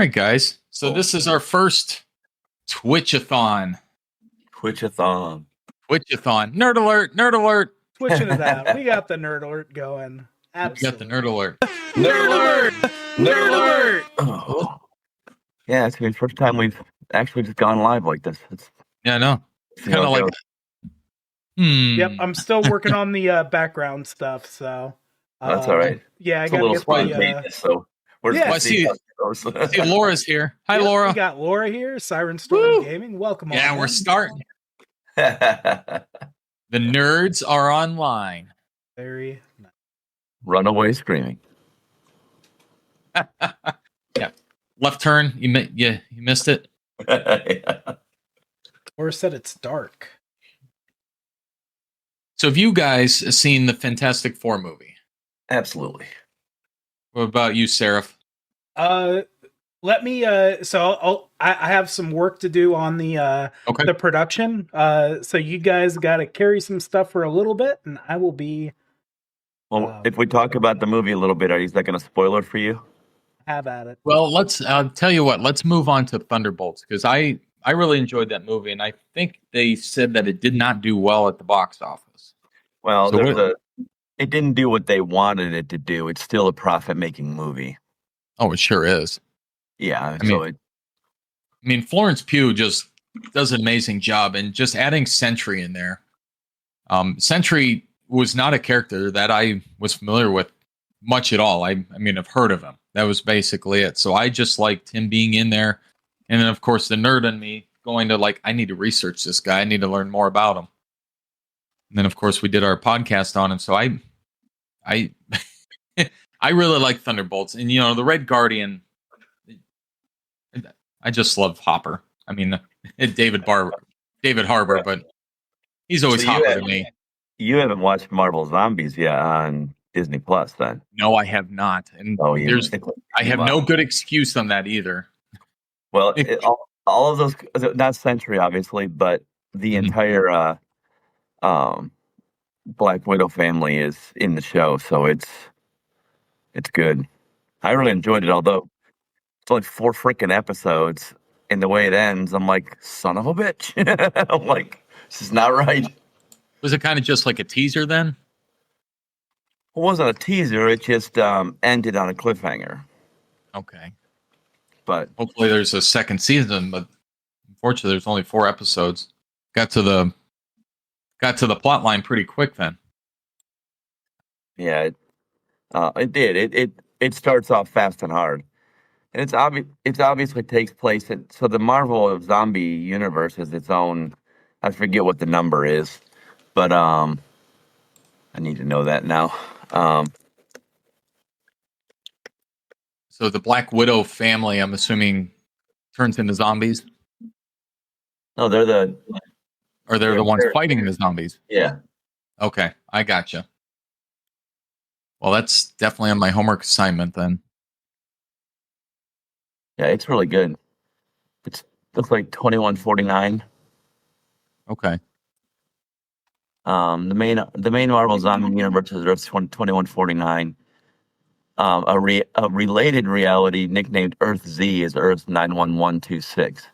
right, guys. So this is our first Twitch-a-thon. Twitch-a-thon. Twitch-a-thon. Nerd alert! Nerd alert! Twitching it out. We got the nerd alert going. Absolutely. We got the nerd alert. Nerd alert! Nerd alert! Oh. Yeah, it's the first time we've actually just gone live like this. Yeah, I know. It's kind of like... Yep, I'm still working on the background stuff, so... That's all right. Yeah, it's I got to get the... So we're I see Laura's here. Hi, Laura. We got Laura here, Siren Storm Gaming. Welcome on. Yeah, we're starting. The nerds are online. Very nice. Runaway screaming. Yeah. Left turn. You missed it. Yeah. Or said it's dark. So have you guys seen the Fantastic Four movie? Absolutely. What about you, Seraph? Let me so I have some work to do on the the production. So you guys got to carry some stuff for a little bit, and I will be. Well, if we talk about the movie a little bit, is that going to spoil it for you? Have at it. Well, let's tell you what. Let's move on to Thunderbolts because I really enjoyed that movie, and I think they said that it did not do well at the box office. Well, so it didn't do what they wanted it to do. It's still a profit-making movie. Oh, it sure is. Yeah. I mean, Florence Pugh just does an amazing job, and just adding Sentry in there. Sentry was not a character that I was familiar with much at all. I mean, I've heard of him. That was basically it. So I just liked him being in there. And then, of course, the nerd in me going to I need to research this guy. I need to learn more about him. And then, of course, we did our podcast on him. So I I really like Thunderbolts. And, the Red Guardian, I just love Hopper. I mean, David Harbour, but he's always Hopper to me. You haven't watched Marvel Zombies yet on Disney Plus, then? No, I have not. And I have no good excuse on that either. Well, all of those, not Sentry, obviously, but the entire Black Widow family is in the show, so it's good. I really enjoyed it, although it's only 4 freaking episodes, and the way it ends, I'm like, son of a bitch. I'm like, this is not right. Was it kind of just like a teaser then? It wasn't a teaser, it just ended on a cliffhanger. Okay. But hopefully there's a second season, but unfortunately there's only 4 episodes. Got to the plot line pretty quick then. Yeah, it did. It starts off fast and hard. And it obviously takes place so the Marvel zombie universe is its own, I forget what the number is, but I need to know that now. So the Black Widow family, I'm assuming, turns into zombies? No, they're the ones fighting the zombies? Yeah. Okay, I gotcha. Well, that's definitely on my homework assignment then. Yeah, it's really good. It looks like 2149. Okay. The main Marvel zombie universe is Earth 2149. A related reality nicknamed Earth Z is Earth 91126.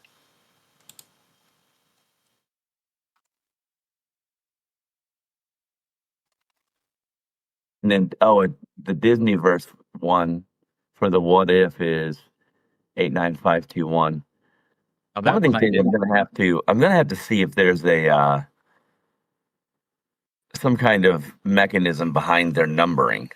And then, the Disneyverse one for the What If is 89521. One of these things I'm gonna have to see if there's some kind of mechanism behind their numbering.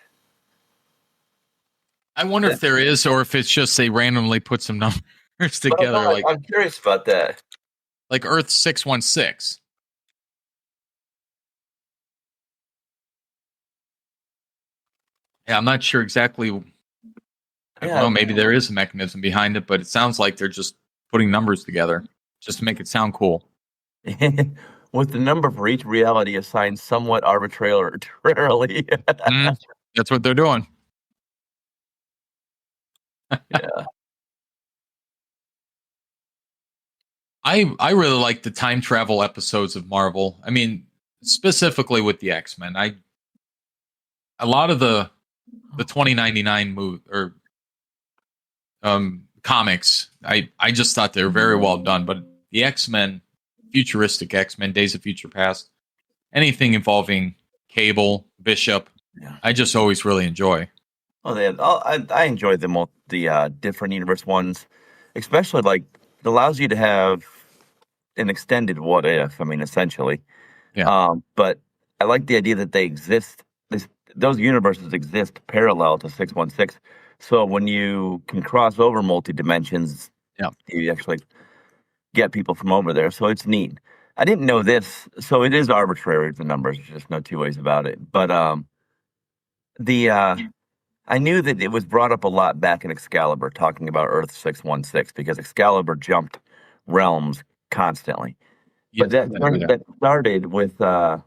I wonder if there is, or if it's just they randomly put some numbers together. I'm curious about that. Like Earth 616. Yeah, I'm not sure exactly. I don't know. Maybe there is a mechanism behind it, but it sounds like they're just putting numbers together just to make it sound cool. With the number for each reality assigned somewhat arbitrarily. That's what they're doing. Yeah. I really like the time travel episodes of Marvel. I mean, specifically with the X-Men. A lot of the 2099 movie or comics. I just thought they were very well done. But the X-Men, futuristic X-Men, Days of Future Past, anything involving Cable, Bishop, I just always really enjoy. Oh, I enjoy the different universe ones, especially like it allows you to have an extended what if. I mean, essentially. Yeah. But I like the idea that they exist. Those universes exist parallel to 616. So when you can cross over multi-dimensions, you actually get people from over there. So it's neat. I didn't know this. So it is arbitrary, the numbers. There's just no two ways about it. But I knew that it was brought up a lot back in Excalibur, talking about Earth 616, because Excalibur jumped realms constantly. Yeah, but that started with what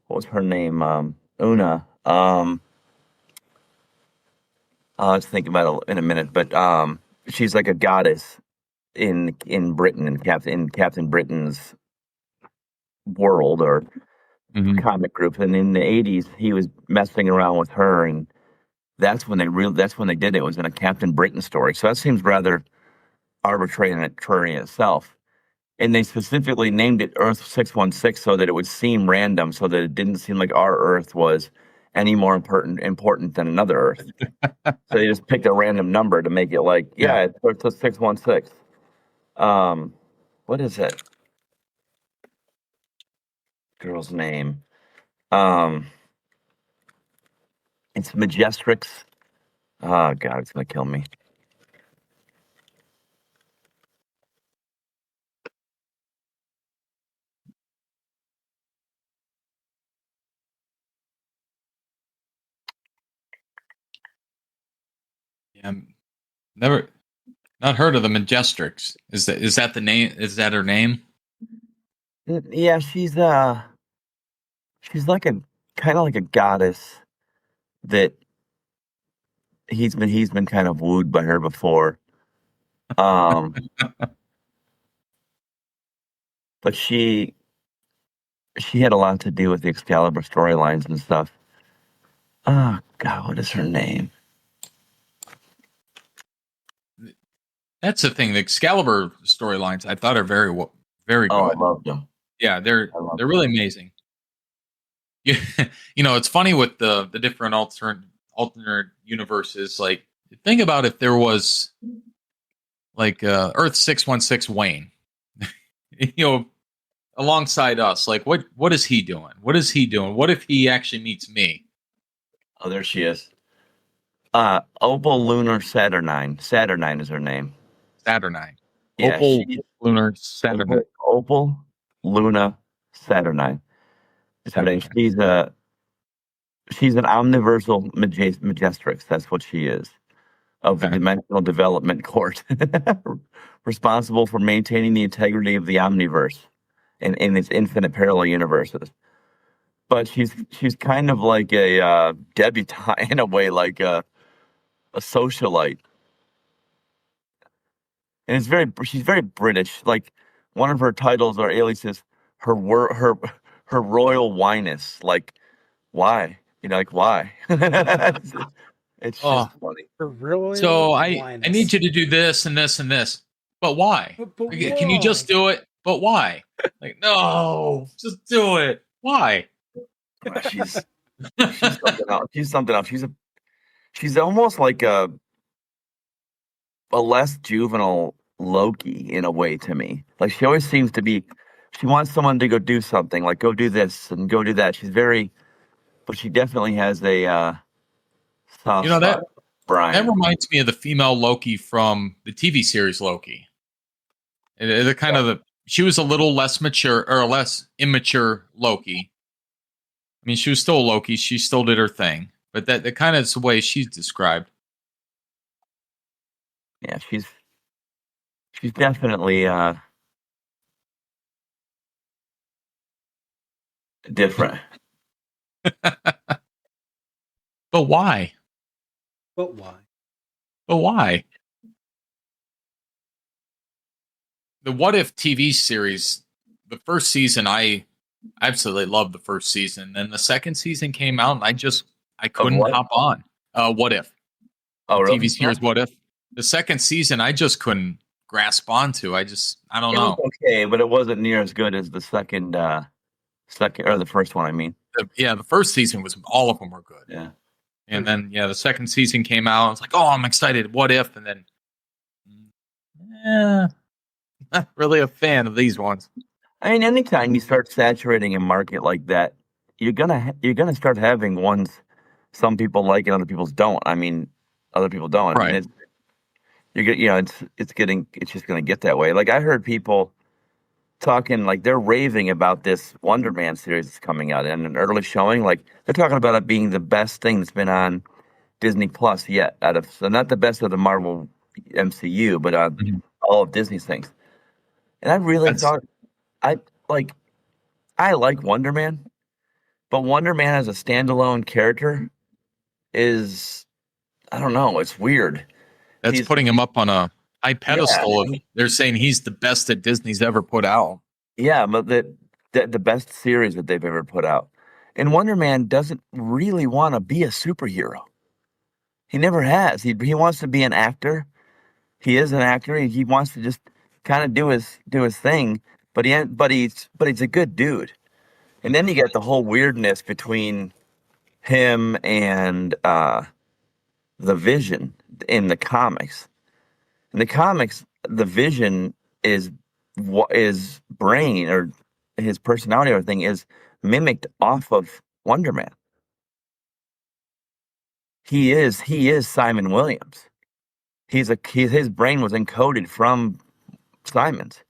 was her name? Una. I'll think about it in a minute. But she's like a goddess in Britain, in Captain Britain's world or comic group. And in the 80s, he was messing around with her, and that's when they did it. It was in a Captain Britain story. So that seems rather arbitrary in itself. And they specifically named it Earth 616 so that it would seem random, so that it didn't seem like our Earth was any more important than another Earth. So they just picked a random number to make it like, it's Earth 616. What is it? Girl's name. It's Majestrix. Oh God, it's gonna kill me. Yeah, not heard of the Majestrix. Is that the name? Is that her name? Yeah, she's like a kind of like a goddess that he's been kind of wooed by her before. But she had a lot to do with the Excalibur storylines and stuff. Oh God, what is her name? That's the thing. The Excalibur storylines I thought are very good. I love them. Yeah, they're really amazing. You know, it's funny with the different alternate universes. Like, think about if there was like Earth 616 Wayne, you know, alongside us. Like, what is he doing? What is he doing? What if he actually meets me? Oh, there she is. Opal Lunar Saturnine. Saturnine is her name. Saturnine. Yeah, Opal Lunar Saturnine. Opal Luna Saturnine. She's an omniversal Majestrix. That's what she is. Of the Dimensional Development Court. Responsible for maintaining the integrity of the Omniverse in its infinite parallel universes. But she's kind of like a debutante in a way, like a socialite. And she's very British. Like, one of her titles or aliases, her royal wyness. Like, why? You know, like, why? It's just funny. So I need you to do this and this and this. But why? But Can you just do it? But why? Like, no, just do it. Why? She's something else. She's something else. She's almost like a less juvenile Loki in a way to me. Like, she always seems to be. She wants someone to go do something, like go do this and go do that. But she definitely has a soft spot. Brian. That reminds me of the female Loki from the TV series Loki. She was a little less mature or less immature Loki. I mean, she was still Loki. She still did her thing, but that kind of is the way she's described. Yeah, she's definitely different. But why? But why? But why? The What If TV series, the first season, I absolutely loved the first season. Then the second season came out, and I couldn't hop on. What If? Oh, really? TV series What If? the second season I just couldn't grasp onto. I don't know. It was okay, but it wasn't near as good as the second or the first one. I mean, the first season was, all of them were good. Yeah, and then the second season came out. I was like, oh, I'm excited. What if? And then, not really a fan of these ones. I mean, anytime you start saturating a market like that, you're gonna start having ones some people like and other people don't. I mean, other people don't. I mean, it's just gonna get that way. Like I heard people talking, like they're raving about this Wonder Man series that's coming out, and an early showing, like they're talking about it being the best thing that's been on Disney Plus yet. So not the best of the Marvel MCU, but on all of Disney's things. And I really thought, I like Wonder Man, but Wonder Man as a standalone character is, I don't know, it's weird. That's putting him up on a high pedestal. They're saying he's the best that Disney's ever put out. Yeah, but the best series that they've ever put out. And Wonder Man doesn't really want to be a superhero. He never has. He wants to be an actor. He is an actor. He wants to just kind of do his thing. But he's a good dude. And then you get the whole weirdness between him and the Vision in the comics. In the comics, the Vision is brain, or his personality or everything is mimicked off of Wonder Man. He is Simon Williams. His brain was encoded from Simon's.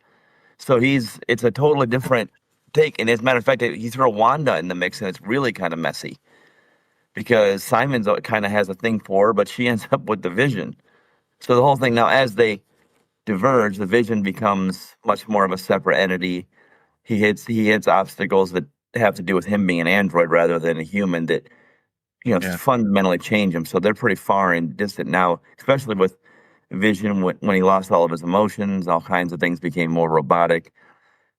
So it's a totally different take. And as a matter of fact, you throw Wanda in the mix and it's really kind of messy. Because Simon's kind of has a thing for her, but she ends up with the Vision. So the whole thing now, as they diverge, the Vision becomes much more of a separate entity. He hits obstacles that have to do with him being an android rather than a human that, fundamentally change him. So they're pretty far and distant now, especially with Vision when he lost all of his emotions, all kinds of things became more robotic.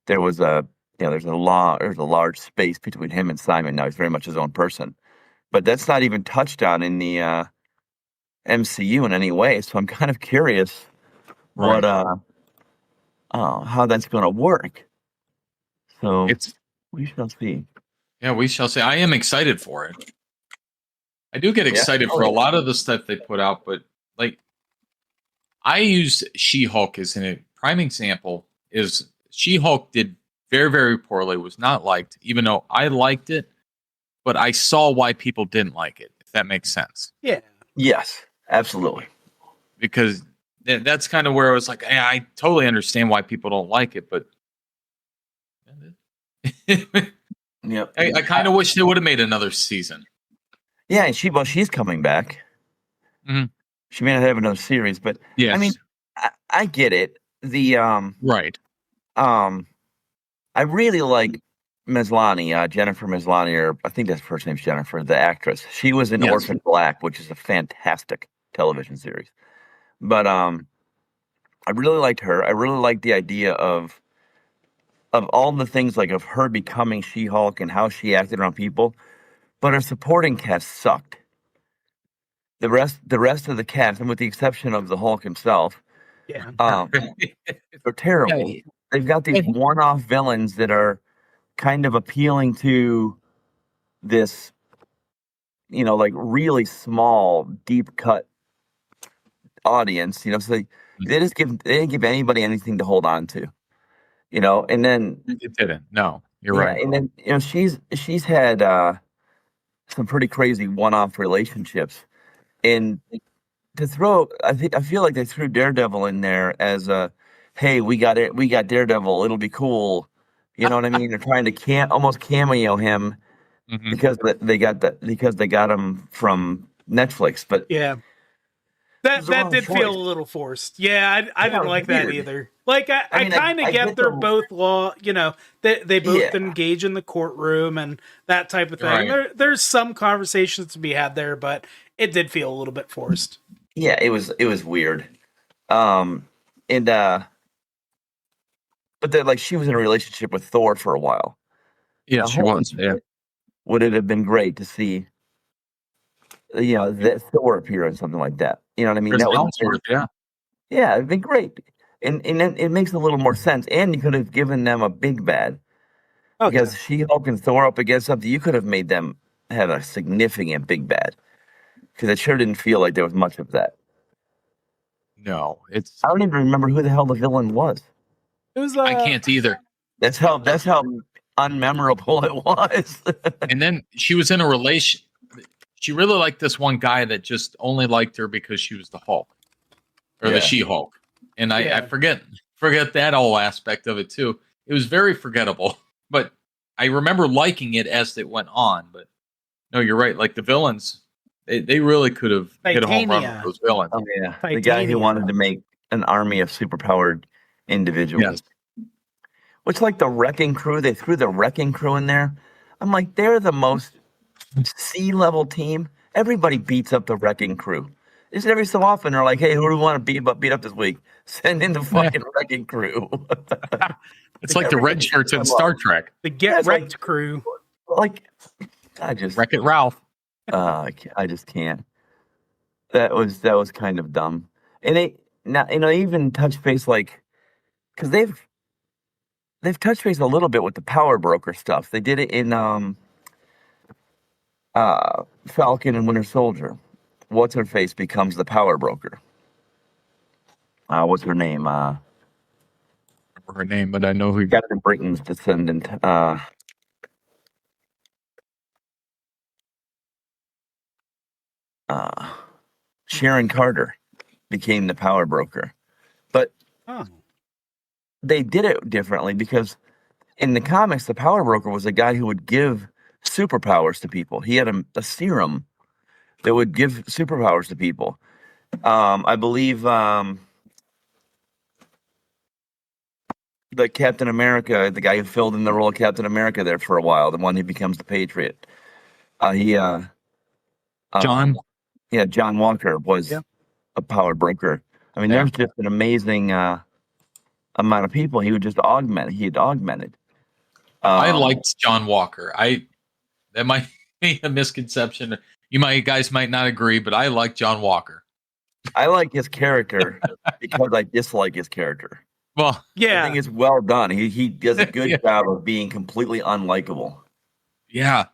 There was there's a large space between him and Simon. Now he's very much his own person. But that's not even touched on in the MCU in any way. So I'm how that's going to work. So we shall see. Yeah, we shall see. I am excited for it. I do get excited for a lot of the stuff they put out, but like I use She-Hulk as a prime example. Is She-Hulk did very, very poorly, was not liked, even though I liked it, but I saw why people didn't like it, if that makes sense. Yeah. Yes, absolutely. Because that's kind of where I was like, hey, I totally understand why people don't like it, but yep. I kind of wish they would have made another season. Yeah, and she's coming back. Mm-hmm. She may not have another series, but yes. I mean, I get it. Right. I really like Maslany, Jennifer Maslany, or I think that's her first name's Jennifer, the actress. She was in Orphan Black, which is a fantastic television series. But I really liked her. I really liked the idea of all the things, like of her becoming She-Hulk and how she acted around people. But her supporting cast sucked. The rest of the cast, and with the exception of the Hulk himself, they're terrible. Yeah. They've got these one-off villains that are kind of appealing to this, like really small, deep-cut audience. So they didn't give anybody anything to hold on to. And then it didn't. No, you're right. And then she's had some pretty crazy one-off relationships, and I feel like they threw Daredevil in there as a, hey, we got Daredevil, it'll be cool. You know what I mean? They're trying to almost cameo him because they got him from Netflix. But yeah, that did feel a little forced. Yeah, I didn't like that either. Like I kind of get they're both law. They both engage in the courtroom and that type of thing. Right. There's some conversations to be had there, but it did feel a little bit forced. Yeah, it was weird. But then, like, she was in a relationship with Thor for a while. Yeah, she was. Yeah. Would it have been great to see, that Thor appear in something like that? You know what I mean? That was, Yeah, it'd be great. And then it makes a little more sense. And you could have given them a big bad. Because She-Hulk and Thor up against something, you could have made them have a significant big bad. Because it sure didn't feel like there was much of that. No, it's. I don't even remember who the hell the villain was. It was. I can't either. That's how unmemorable it was. And then she was in a relation. She really liked this one guy that just only liked her because she was the Hulk or the She-Hulk. And I forget that whole aspect of it too. It was very forgettable, but I remember liking it as it went on. But no, you're right. Like the villains, they really could have hit a home run with those villains. Oh yeah, the guy who wanted to make an army of superpowered individuals. Yes. Which, like the Wrecking Crew, they threw the Wrecking Crew in there. I'm like, they're the most C-level team. Everybody beats up the Wrecking Crew. Just every so often, they're like, hey, who do we want to beat up this week? Send in the fucking Wrecking Crew. It's like the red shirts in Star Trek. The Get Wrecked crew. Like, I just... Wreck-It Ralph. I just can't. That was kind of dumb. And they even touch base, like... Because they've touched base a little bit with the power broker stuff. They did it in Falcon and Winter Soldier. What's her face becomes the power broker. What's her name? Her name, but I know who. Captain Britain's descendant. Sharon Carter became the power broker, but. They did it differently because in the comics, the power broker was a guy who would give superpowers to people. He had a serum that would give superpowers to people. I believe the Captain America, the guy who filled in the role of Captain America there for a while, the one who becomes the Patriot. John Walker was a power broker. I mean, there's just an amazing amount of people he would just augment. He had augmented. I liked John Walker. That might be a misconception. Guys might not agree, but I like John Walker. I like his character because I dislike his character. Well, I think it's well done. He does a good job of being completely unlikable. Yeah,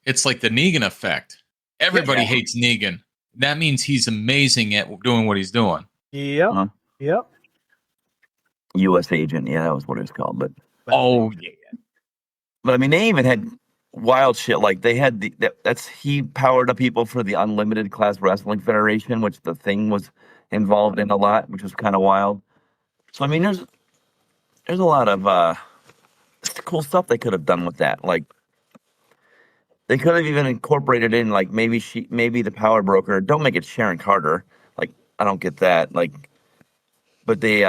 it's like the Negan effect. Everybody hates Negan. That means he's amazing at doing what he's doing. Yep. Uh-huh. Yep. U.S. agent, that was what it was called. But I mean, they even had wild shit. Like they had he powered up people for the Unlimited Class Wrestling Federation, which the Thing was involved in a lot, which was kind of wild. So I mean, there's a lot of cool stuff they could have done with that. Like they could have even incorporated in like maybe the power broker. Don't make it Sharon Carter. Like I don't get that. Like, but they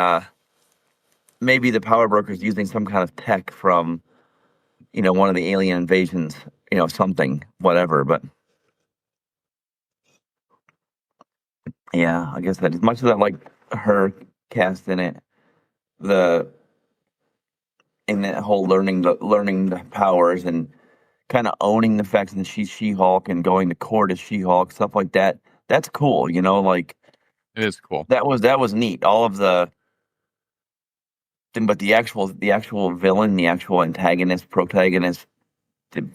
maybe the power broker is using some kind of tech from, one of the alien invasions, something, whatever. But yeah, I guess that as much as I like her cast in it, in that whole learning the powers and kind of owning the fact that she's She-Hulk and going to court as She-Hulk, stuff like that. That's cool, like it is cool. That was neat. All of but the actual villain, the actual protagonist, the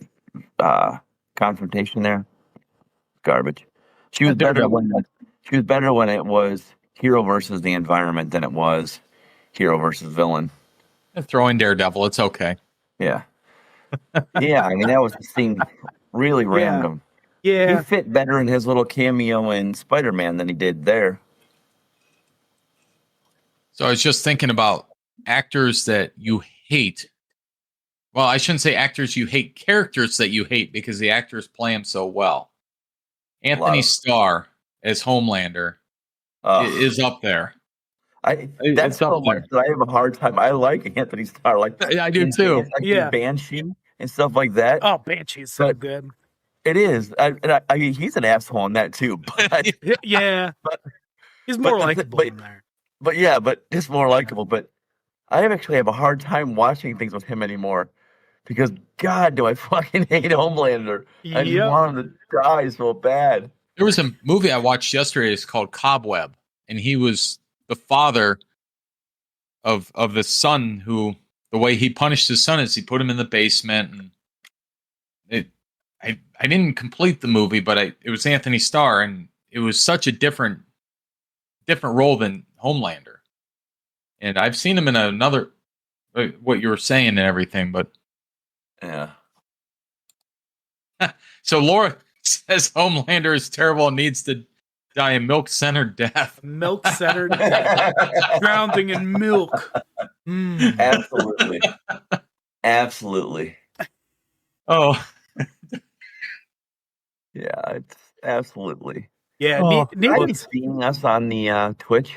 confrontation there, garbage. She was better when it was hero versus the environment than it was hero versus villain. Throwing Daredevil, it's okay. Yeah. Yeah, I mean that seemed really random. Yeah. He fit better in his little cameo in Spider-Man than he did there. So I was just thinking about actors that you hate. Well, I shouldn't say actors you hate, characters that you hate because the actors play them so well. Anthony Starr as Homelander is up there. That's so much that I have a hard time. I like Anthony Starr. I do too. Banshee and stuff like that. Oh, Banshee's so good. It is. I mean, he's an asshole in that too. But he's more likable in there. But it's more likable. But I actually have a hard time watching things with him anymore because God, do I fucking hate Homelander. I just want him to die so bad. There was a movie I watched yesterday. It's called Cobweb, and he was the father of the son who the way he punished his son is he put him in the basement, and I didn't complete the movie, but it was Anthony Starr, and it was such a different role than Homelander. And I've seen him in another what you were saying and everything, but yeah. So Laura says Homelander is terrible and needs to die a milk-centered death. Milk-centered death. Drowning in milk. Mm. Absolutely. Absolutely. Oh. Yeah, it's absolutely. Yeah, are you seeing us on the Twitch?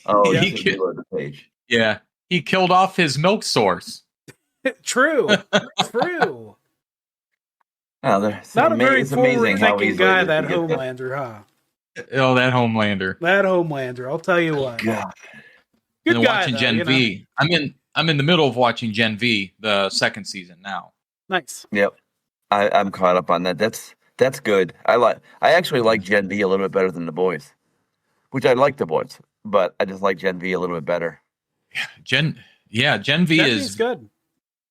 Oh, yeah. The page. Yeah, he killed off his milk source. True. True. Oh, not a very forward-thinking guy, that Homelander, huh? Oh, that Homelander. That Homelander. I'll tell you what. God. Good and guy, watching though, Gen V. I'm in the middle of watching Gen V, the second season now. Nice. Yep, I'm caught up on that. That's good. I actually like Gen V a little bit better than the boys, which I like the boys, but I just like Gen V a little bit better. Gen V is good.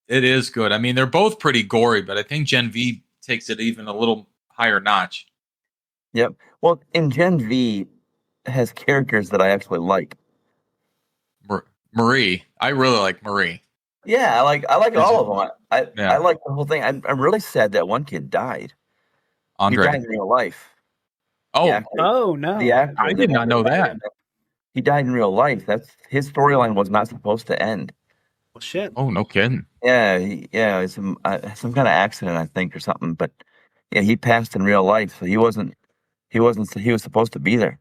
It is good. I mean, they're both pretty gory, but I think Gen V takes it even a little higher notch. Yep. Well, in Gen V has characters that I actually like. Marie, I really like Marie. Yeah, I like all of them. I like the whole thing. I'm really sad that one kid died. Andre. He died in real life. Oh, no! The actor, I did not know that. He died in real life. That's his storyline was not supposed to end. Well, shit. Oh, no kidding. Yeah, it's some kind of accident, I think, or something. But yeah, he passed in real life, so he was supposed to be there.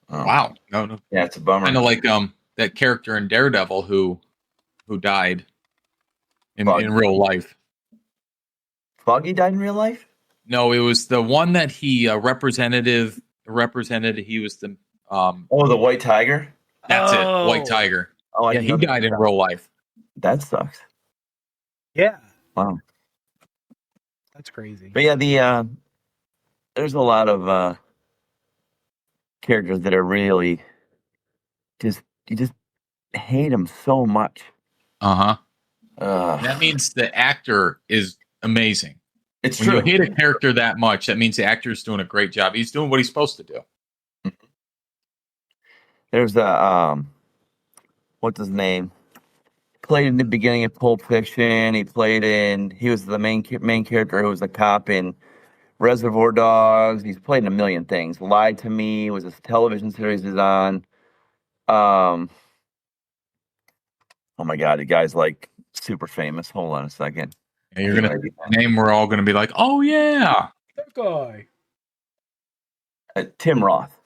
Wow. No. Yeah, it's a bummer. Kind of like that character in Daredevil who died in real life. Foggy died in real life? No, it was the one that he represented. He was the the White Tiger. That's it, White Tiger. Oh, yeah, he died in real life. That sucks. Yeah. Wow. That's crazy. But yeah, there's a lot of characters that are really you just hate them so much. That means the actor is amazing. It's when true. you hate a character that much, that means the actor's doing a great job. He's doing what he's supposed to do. There's what's his name? Played in the beginning of Pulp Fiction. He was the main character who was a cop in Reservoir Dogs. He's played in a million things. Lied to Me was a television series he's on. Oh my God, the guy's like super famous. Hold on a second. And you're gonna name. We're all gonna be like, oh yeah, that guy. Tim Roth.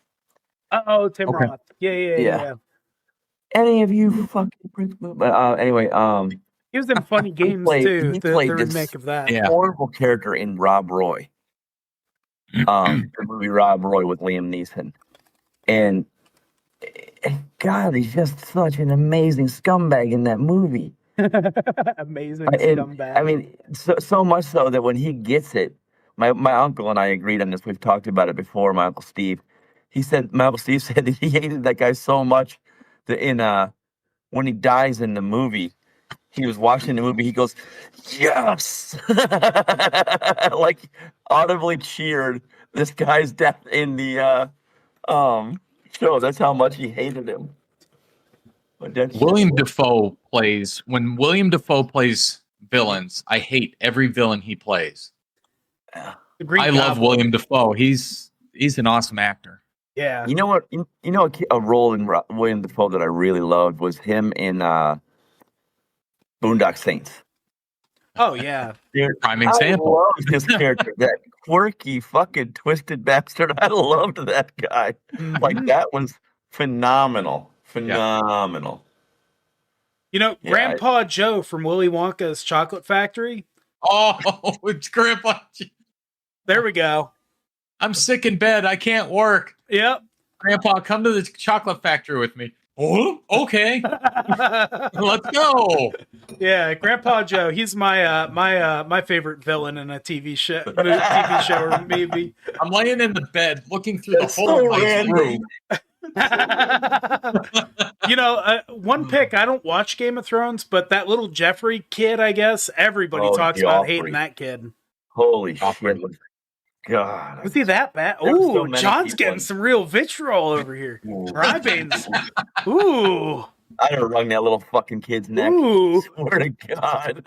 Oh, Tim Roth. Yeah. Any of you fucking pricks? But anyway, he was in Funny Games too. He played the remake of that. Horrible character in Rob Roy. The movie Rob Roy with Liam Neeson, and God, he's just such an amazing scumbag in that movie. Amazing scumbag. I mean, so much so that when he gets it, my uncle and I agreed on this. We've talked about it before. My Uncle Steve, my Uncle Steve said that he hated that guy so much that when he dies in the movie, he was watching the movie. He goes, "Yes!" like audibly cheered this guy's death in the show. That's how much he hated him. William Dafoe plays villains. I hate every villain he plays. I love William Dafoe. He's an awesome actor. Yeah. You know what? A role in William Dafoe that I really loved was him in Boondock Saints. Oh yeah, prime example. I loved his character, that quirky, fucking twisted bastard. I loved that guy. Like that was phenomenal. Phenomenal. You know, Grandpa Joe from Willy Wonka's Chocolate Factory. Oh, it's Grandpa Joe. There we go. I'm sick in bed. I can't work. Yep. Grandpa, come to the chocolate factory with me. Oh, okay. Let's go. Yeah, Grandpa Joe. He's my favorite villain in a TV show or movie. I'm laying in the bed, looking through the hole in my roof. One pick. I don't watch Game of Thrones, but that little Jeffrey kid, I guess everybody talks about hating that kid. Holy shit! God, was he that bad? Ooh, John's getting some real vitriol over here. Moriaibane's. Ooh. I'd have wrung that little fucking kid's neck. Ooh. Swear to God.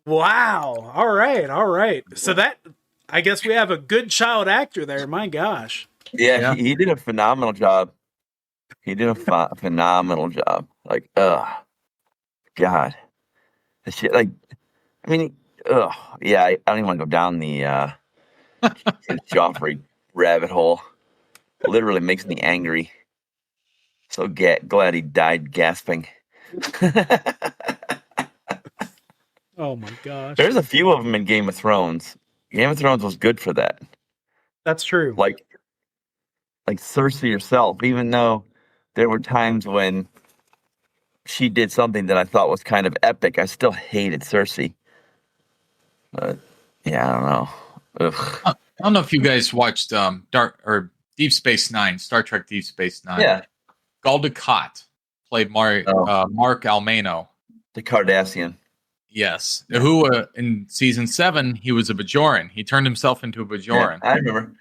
Wow. All right. So that, I guess we have a good child actor there. My gosh. Yeah. He did a phenomenal job. Phenomenal job. Like, God. The shit, like, I mean, yeah, I don't even want to go down the Joffrey rabbit hole. It literally makes me angry. So glad he died gasping. Oh my gosh. There's a few of them in Game of Thrones. Game of Thrones was good for that. That's true. Like Cersei herself, even though there were times when she did something that I thought was kind of epic, I still hated Cersei. But yeah, I don't know. Ugh. I don't know if you guys watched Deep Space Nine, Star Trek Deep Space Nine. Yeah. Gul Dukat played Mark Almano. The Cardassian. Yes. Who in season 7, he was a Bajoran. He turned himself into a Bajoran. Yeah, I remember.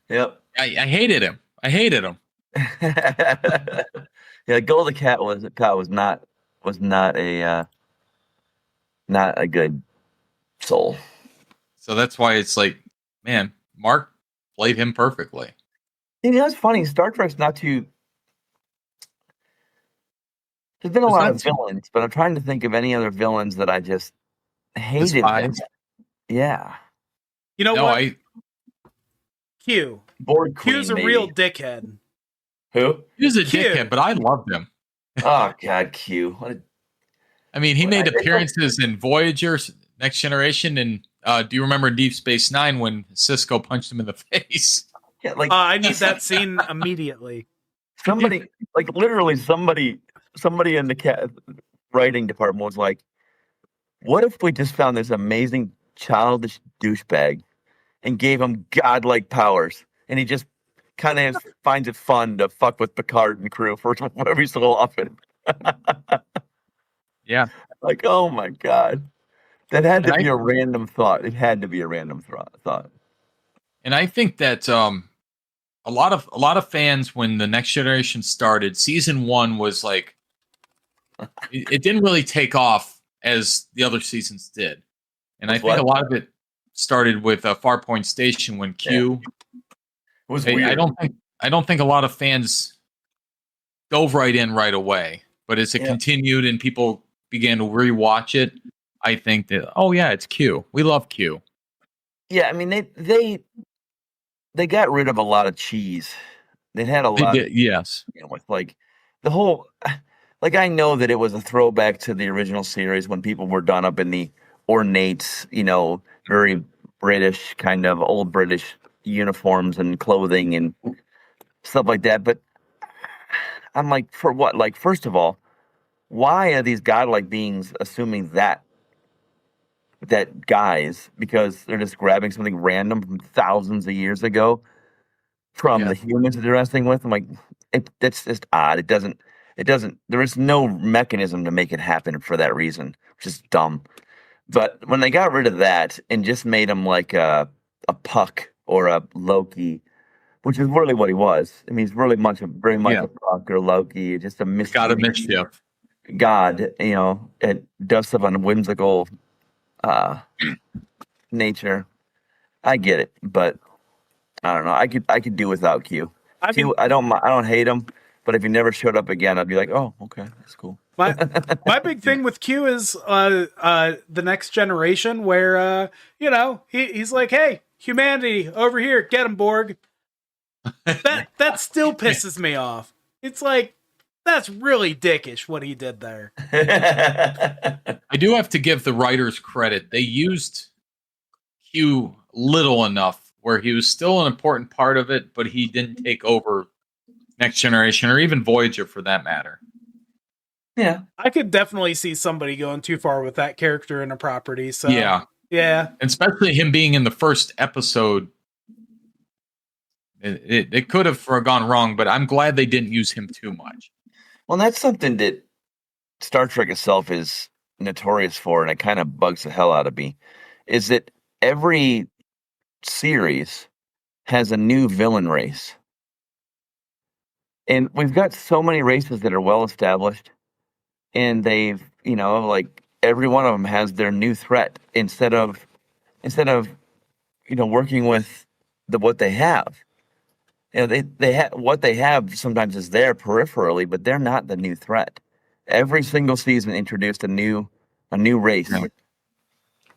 Yep. I hated him. Yeah, Gul Dukat was not a good soul. So that's why it's like, man, Mark played him perfectly. You know, it's funny. Star Trek's not too. There's been a lot of villains, but I'm trying to think of any other villains that I just hated. Yeah. You know what? Q. Q's a real dickhead. Who? He's a dickhead, but I loved him. Oh God, Q. I mean, he made appearances in Voyager, Next Generation, and do you remember Deep Space Nine when Cisco punched him in the face? Yeah, like I need that scene immediately. Somebody in the writing department was like, "What if we just found this amazing childish douchebag and gave him godlike powers, and he just kind of finds it fun to fuck with Picard and crew for every so often?" Yeah. Like, oh my God. That had to be a random thought. It had to be a random thought. And I think that a lot of fans, when the Next Generation started, season 1 was like, it didn't really take off as the other seasons did. And I think a lot of it started with Farpoint Station when Q. Yeah. It was weird. I don't think a lot of fans dove right in right away. But as it continued and people began to rewatch it, I think that, oh yeah, it's Q. We love Q. Yeah, I mean they got rid of a lot of cheese. They had a lot. Yes. You know, with like the whole, like I know that it was a throwback to the original series when people were done up in the ornate, you know, very British kind of old British uniforms and clothing and stuff like that. But I'm like, for what? Like, first of all, why are these godlike beings assuming that guys, because they're just grabbing something random from thousands of years ago from the humans that they're wrestling with? I'm like, that's just odd. It doesn't, there is no mechanism to make it happen for that reason, which is dumb. But when they got rid of that and just made him like a Puck or a Loki, which is really what he was. I mean, he's really very much a Puck or Loki, just a mischief. God, you know, it does stuff on a whimsical nature. I get it, but I don't know. I could do without Q. I don't hate him, but if he never showed up again, I'd be like, oh, okay, that's cool. My big thing with Q is the Next Generation, where you know, he's like, hey, humanity over here, get him, Borg. That still pisses me off. It's like, that's really dickish what he did there. I do have to give the writers credit. They used Q little enough where he was still an important part of it, but he didn't take over Next Generation, or even Voyager for that matter. Yeah. I could definitely see somebody going too far with that character in a property. So yeah. Especially him being in the first episode. It could have gone wrong, but I'm glad they didn't use him too much. Well, that's something that Star Trek itself is notorious for, and it kind of bugs the hell out of me, is that every series has a new villain race. And we've got so many races that are well established, and they've, like every one of them has their new threat instead of working with what they have. They have what they have sometimes is there peripherally, but they're not the new threat. Every single season introduced a new race. Yeah.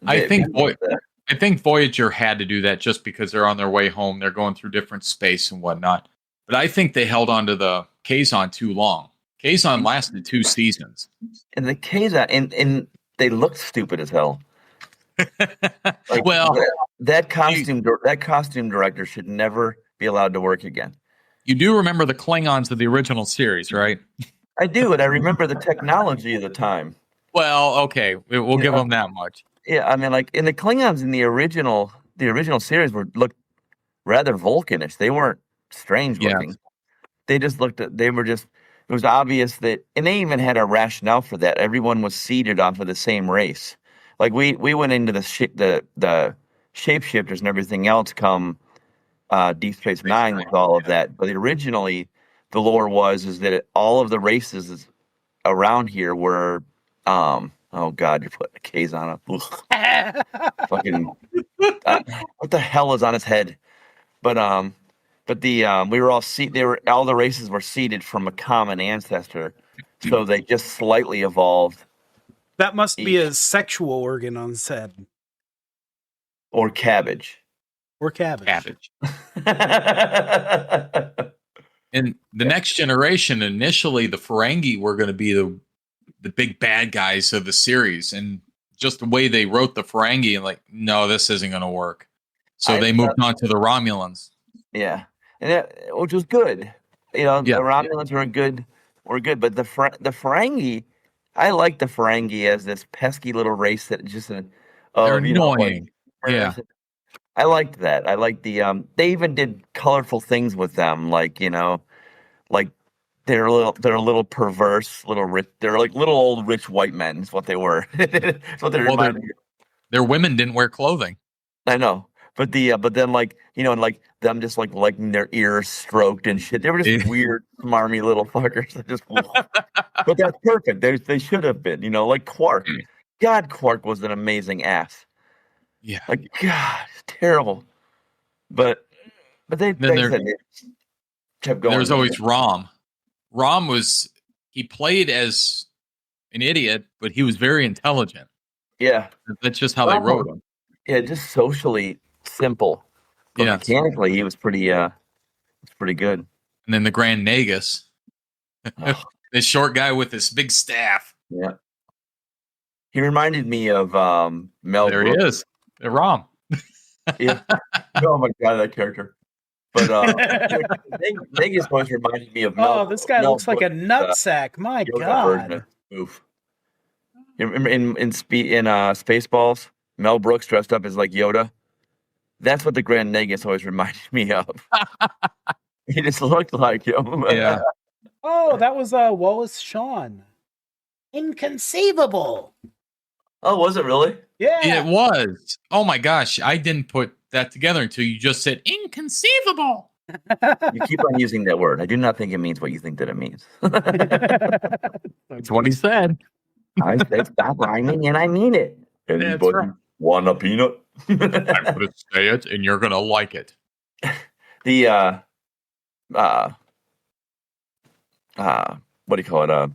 I think Voyager had to do that just because they're on their way home. They're going through different space and whatnot. But I think they held on to the Kazon too long. Kazon lasted 2 seasons. And the Kazon, and they looked stupid as hell. Like, well, that costume director should never be allowed to work again. You do remember the Klingons of the original series, right? I do, and I remember the technology of the time. Well, okay, we'll give them that much. Yeah, I mean, like in the Klingons in the original series looked rather Vulcanish. They weren't strange looking. They just looked. It was obvious that, and they even had a rationale for that. Everyone was seeded off of the same race. Like we went into the shapeshifters and everything else come Deep Space Nine with all of that. But originally, the lore is that all of the races around here were, oh God, you're putting a case on it. Fucking, what the hell is on his head? But we were all all the races were seeded from a common ancestor, so they just slightly evolved. That must be a sexual organ on his head. Or cabbage. Cabbage. In the Next Generation, initially the Ferengi were going to be the big bad guys of the series, and just the way they wrote the Ferengi, and like, no, this isn't going to work. So they moved on to the Romulans. Yeah, and which was good. The Romulans were good, but the Ferengi, I like the Ferengi as this pesky little race that just they're annoying. I liked that. I liked the they even did colorful things with them, like like they're a little perverse, little rich. They're like little old rich white men. Is what they were. That's what they reminded me. Their women didn't wear clothing. I know, but then and like them just like liking their ears stroked and shit. They were just weird, smarmy little fuckers. But that's perfect. They should have been, like Quark. God, Quark was an amazing ass. Yeah. Like, God, it's terrible. But they said it kept going. There was always Rom. Rom he played as an idiot, but he was very intelligent. Yeah. That's just how they wrote him. Yeah, just socially simple. But mechanically, he was pretty good. And then the Grand Nagus. This short guy with this big staff. Yeah. He reminded me of Mel There Brooks. He is. Rom. Yeah. Oh my God, that character. But Nagus always reminded me of Mel. Oh, this guy looks like a nutsack. My God. Oof. In Spaceballs, Mel Brooks dressed up as like Yoda. That's what the Grand Nagus always reminded me of. He just looked like him. Yeah. Oh, that was Wallace Shawn. Inconceivable. Oh, was it really? Yeah. It was. Oh my gosh. I didn't put that together until you just said inconceivable. You keep on using that word. I do not think it means what you think that it means. That's what he said. I said stop rhyming and I mean it. Anybody want a peanut? I'm going to say it and you're going to like it. The, what do you call it? Oh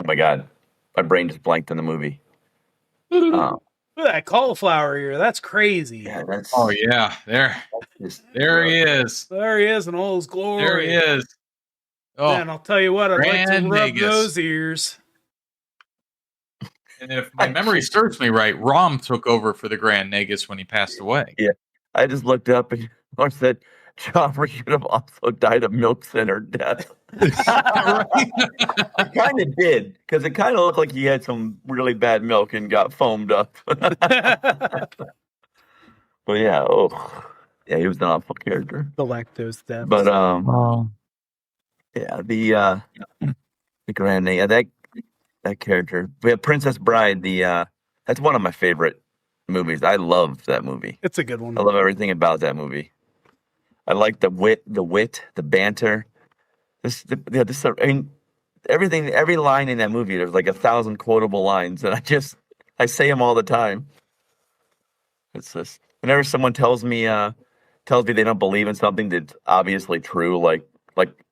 my God. My brain just blanked in the movie. Look at that cauliflower ear. That's crazy. Yeah, oh, yeah. There he is. There he is in all his glory. There he is. Oh, man, I'll tell you what. I'd like to rub those ears. And if my memory serves me right, Rom took over for the Grand Nagus when he passed away. Yeah. I just looked up and I said, Joffrey should have also died of milk center death. He kind of did, because it kind of looked like he had some really bad milk and got foamed up. But yeah, he was an awful character. The lactose death. But yeah, the grand name, that character. We have Princess Bride. That's one of my favorite movies. I love that movie. It's a good one. I love everything about that movie. I like the wit, the banter. Everything, every line in that movie. There's like 1,000 quotable lines, and I say them all the time. It's just whenever someone tells me they don't believe in something that's obviously true, like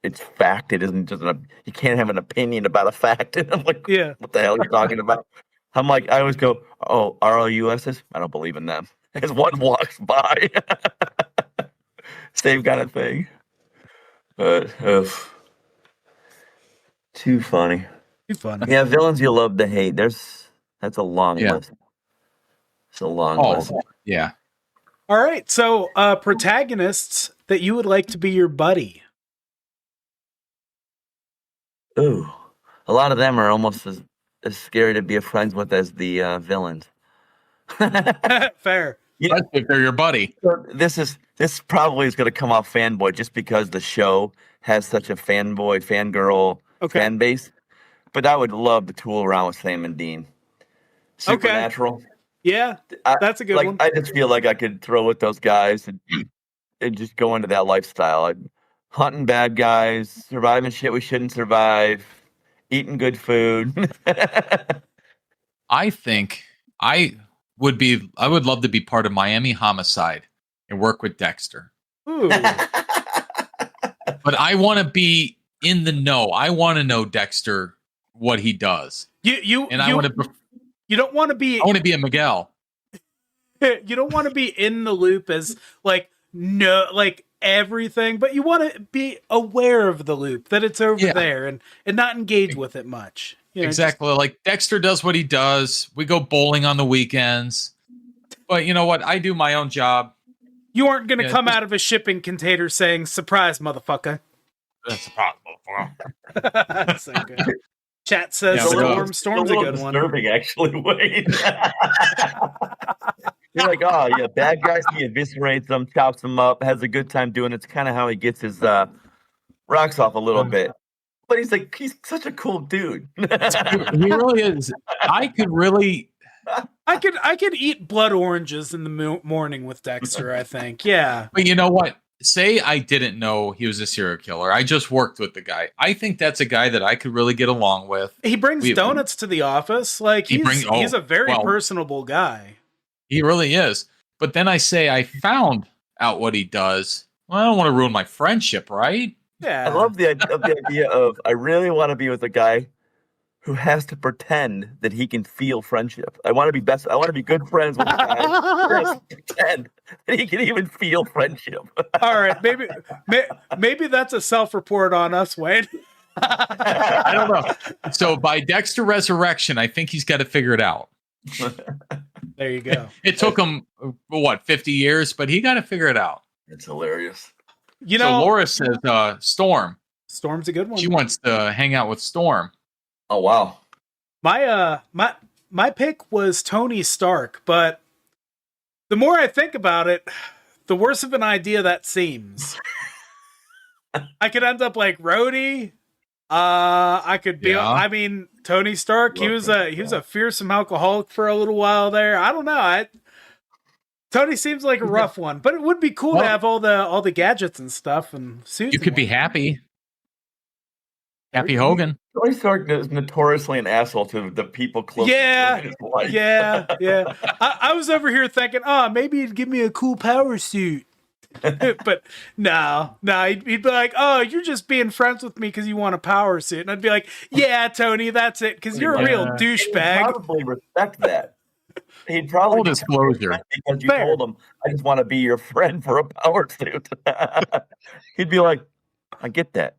it's fact. It isn't just you can't have an opinion about a fact. And I'm like, yeah, what the hell are you talking about? I'm like, I always go, oh, ROUSs? I don't believe in them. As one walks by. Same kind of thing. But too funny. Too funny. Yeah, villains you love to hate. That's a long list. It's a long list. Yeah. All right. So protagonists that you would like to be your buddy. Ooh. A lot of them are almost as scary to be friends with as the villains. Fair. If they're your buddy. This probably is going to come off fanboy just because the show has such a fangirl fan base. But I would love to tool around with Sam and Dean. Supernatural. Okay. Yeah, that's a good one. I just feel like I could throw with those guys and just go into that lifestyle. Hunting bad guys, surviving shit we shouldn't survive, eating good food. I think I would love to be part of Miami Homicide and work with Dexter. Ooh. But I want to be in the know. I want to know Dexter, what he does. You don't want to be. I want to be a Miguel. You don't want to be in the loop as everything, but you want to be aware of the loop, that it's over there and not engage with it much. Exactly. Like Dexter does what he does. We go bowling on the weekends. But you know what? I do my own job. You aren't going to come out of a shipping container saying, "Surprise, motherfucker." That's a problem. So good. Chat says Storm's a good one. Disturbing, actually. Wait. You're like, oh yeah, bad guys. He eviscerates them, chops them up, has a good time doing it. It's kind of how he gets his rocks off a little bit. But he's such a cool dude. He really is. I could eat blood oranges in the morning with Dexter, I think. Yeah. But you know what? Say I didn't know he was a serial killer. I just worked with the guy. I think that's a guy that I could really get along with. He brings donuts to the office. Like he's a very personable guy. He really is. But then I say I found out what he does. Well, I don't want to ruin my friendship, right? Yeah. I love the idea of I really want to be with a guy who has to pretend that he can feel friendship. I want to be good friends with a guy who has to pretend that he can even feel friendship. All right, maybe that's a self-report on us, Wayne. I don't know. So by Dexter Resurrection, I think he's got to figure it out. There you go. It took him 50 years, but he got to figure it out. It's hilarious. So Laura says Storm. Storm's a good one. She wants to hang out with Storm. Oh wow. My pick was Tony Stark, but the more I think about it, the worse of an idea that seems. I could end up like Rhodey. I could be. I mean, Tony Stark. He was a fearsome alcoholic for a little while there. I don't know. Tony seems like a rough one, but it would be cool to have all the gadgets and stuff and suits. You could be Happy. Happy Hogan. Tony Stark is notoriously an asshole to the people close to his life. Yeah. I was over here thinking, maybe he'd give me a cool power suit. But no, he'd be like, "Oh, you're just being friends with me because you want a power suit," and I'd be like, "Yeah, Tony, that's it, because you're a real douchebag." He'd probably respect that. He'd probably disclosure because you told him, "I just want to be your friend for a power suit." He'd be like, "I get that.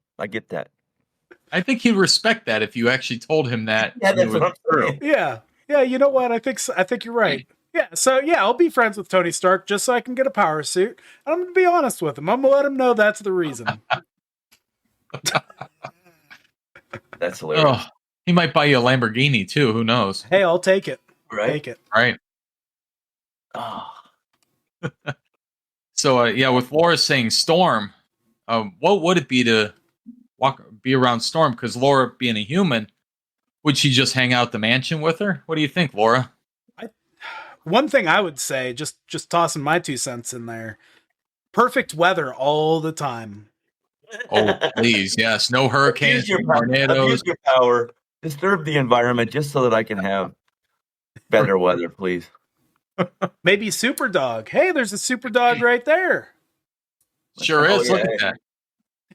I think he'd respect that if you actually told him that. Yeah, that's what I'm saying. Yeah. You know what? I think you're right. Yeah, so yeah, I'll be friends with Tony Stark just so I can get a power suit. And I'm gonna be honest with him. I'm gonna let him know that's the reason. That's hilarious. Oh, he might buy you a Lamborghini too. Who knows? Hey, I'll take it. Right? Take it. Right. Oh. So yeah, with Laura saying Storm, what would it be to be around Storm? Because Laura, being a human, would she just hang out at the mansion with her? What do you think, Laura? One thing I would say, just tossing my 2 cents in there, perfect weather all the time. Oh, please, yes. No hurricanes, tornadoes. Abuse your power. Disturb the environment just so that I can have better weather, please. Maybe Super Dog. Hey, there's a Super Dog right there. Sure is. Look at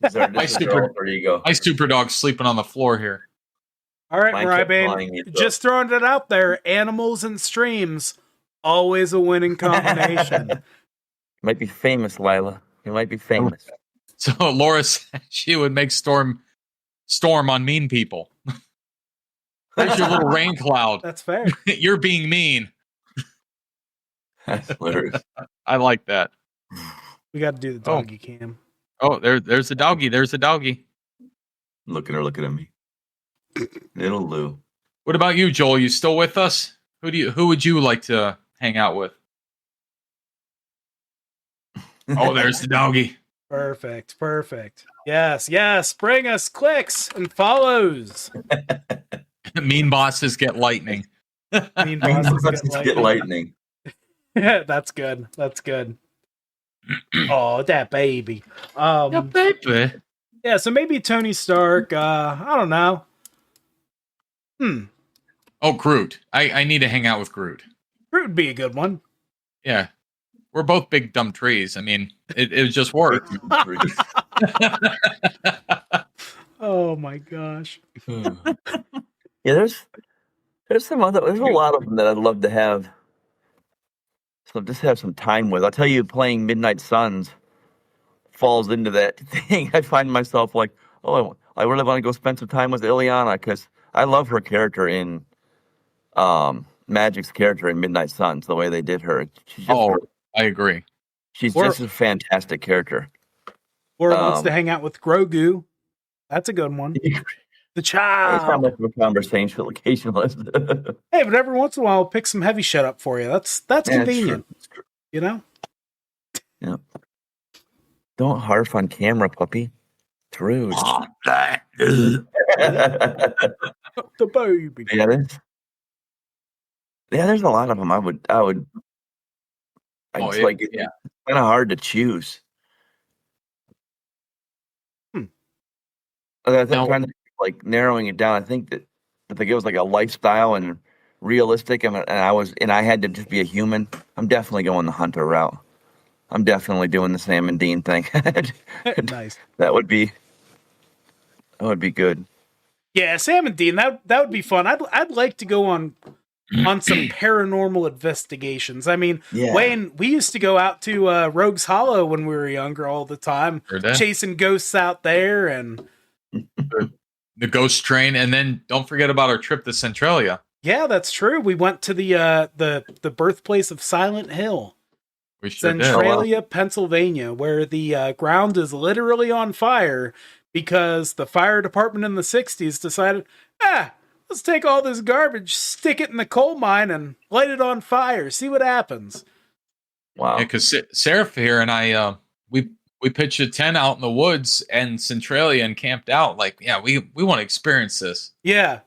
that. My super dog's sleeping on the floor here. All right, Moriaibane, just throwing it out there. Animals and streams, always a winning combination. You might be famous, Lila. You might be famous. So Laura said she would make Storm on mean people. There's your little rain cloud. That's fair. You're being mean. That's hilarious. I like that. We got to do the doggy cam. Oh, there's the doggy. There's the doggy. Look at her looking at me. Little Lou. What about you, Joel? You still with us? Who would you like to hang out with? Oh, there's the doggy. Perfect. Yes. Bring us clicks and follows. Mean bosses get lightning. Mean bosses get lightning. Yeah, that's good. Oh, that baby. Yeah, baby. Yeah, so maybe Tony Stark. I don't know. Oh, Groot. I need to hang out with Groot. Groot would be a good one. Yeah. We're both big dumb trees. I mean, it would just work. Oh my gosh. Yeah, there's a lot of them that I'd love to have. So just have some time with. I'll tell you, playing Midnight Suns falls into that thing. I find myself like, oh, I really want to go spend some time with Ileana because I love her character in Magic's character in Midnight Suns, the way they did her. I agree. She's just a fantastic character. Or wants to hang out with Grogu. That's a good one. The child. It's not much of a conversationalist. Hey, but every once in a while, I'll pick some heavy shit up for you. That's convenient. It's true. You know? Yeah. Don't harf on camera, puppy. It's rude. The baby. Yeah, there's a lot of them. It's kind of hard to choose. I think trying to narrowing it down. I think it was like a lifestyle and realistic, and I had to just be a human. I'm definitely going the Hunter route. I'm definitely doing the Sam and Dean thing. Nice. That would be good. Yeah, Sam and Dean. That would be fun. I'd like to go on some paranormal investigations. I mean, Wayne, we used to go out to Rogue's Hollow when we were younger all the time, chasing ghosts out there and the ghost train, and then don't forget about our trip to Centralia. Yeah, that's true. We went to the birthplace of Silent Hill. We sure Centralia, Pennsylvania, where the ground is literally on fire because the fire department in the 60s decided, let's take all this garbage, stick it in the coal mine, and light it on fire. See what happens. Wow. Yeah, because Seraph here and I, we pitched a tent out in the woods and Centralia and camped out. We want to experience this. Yeah.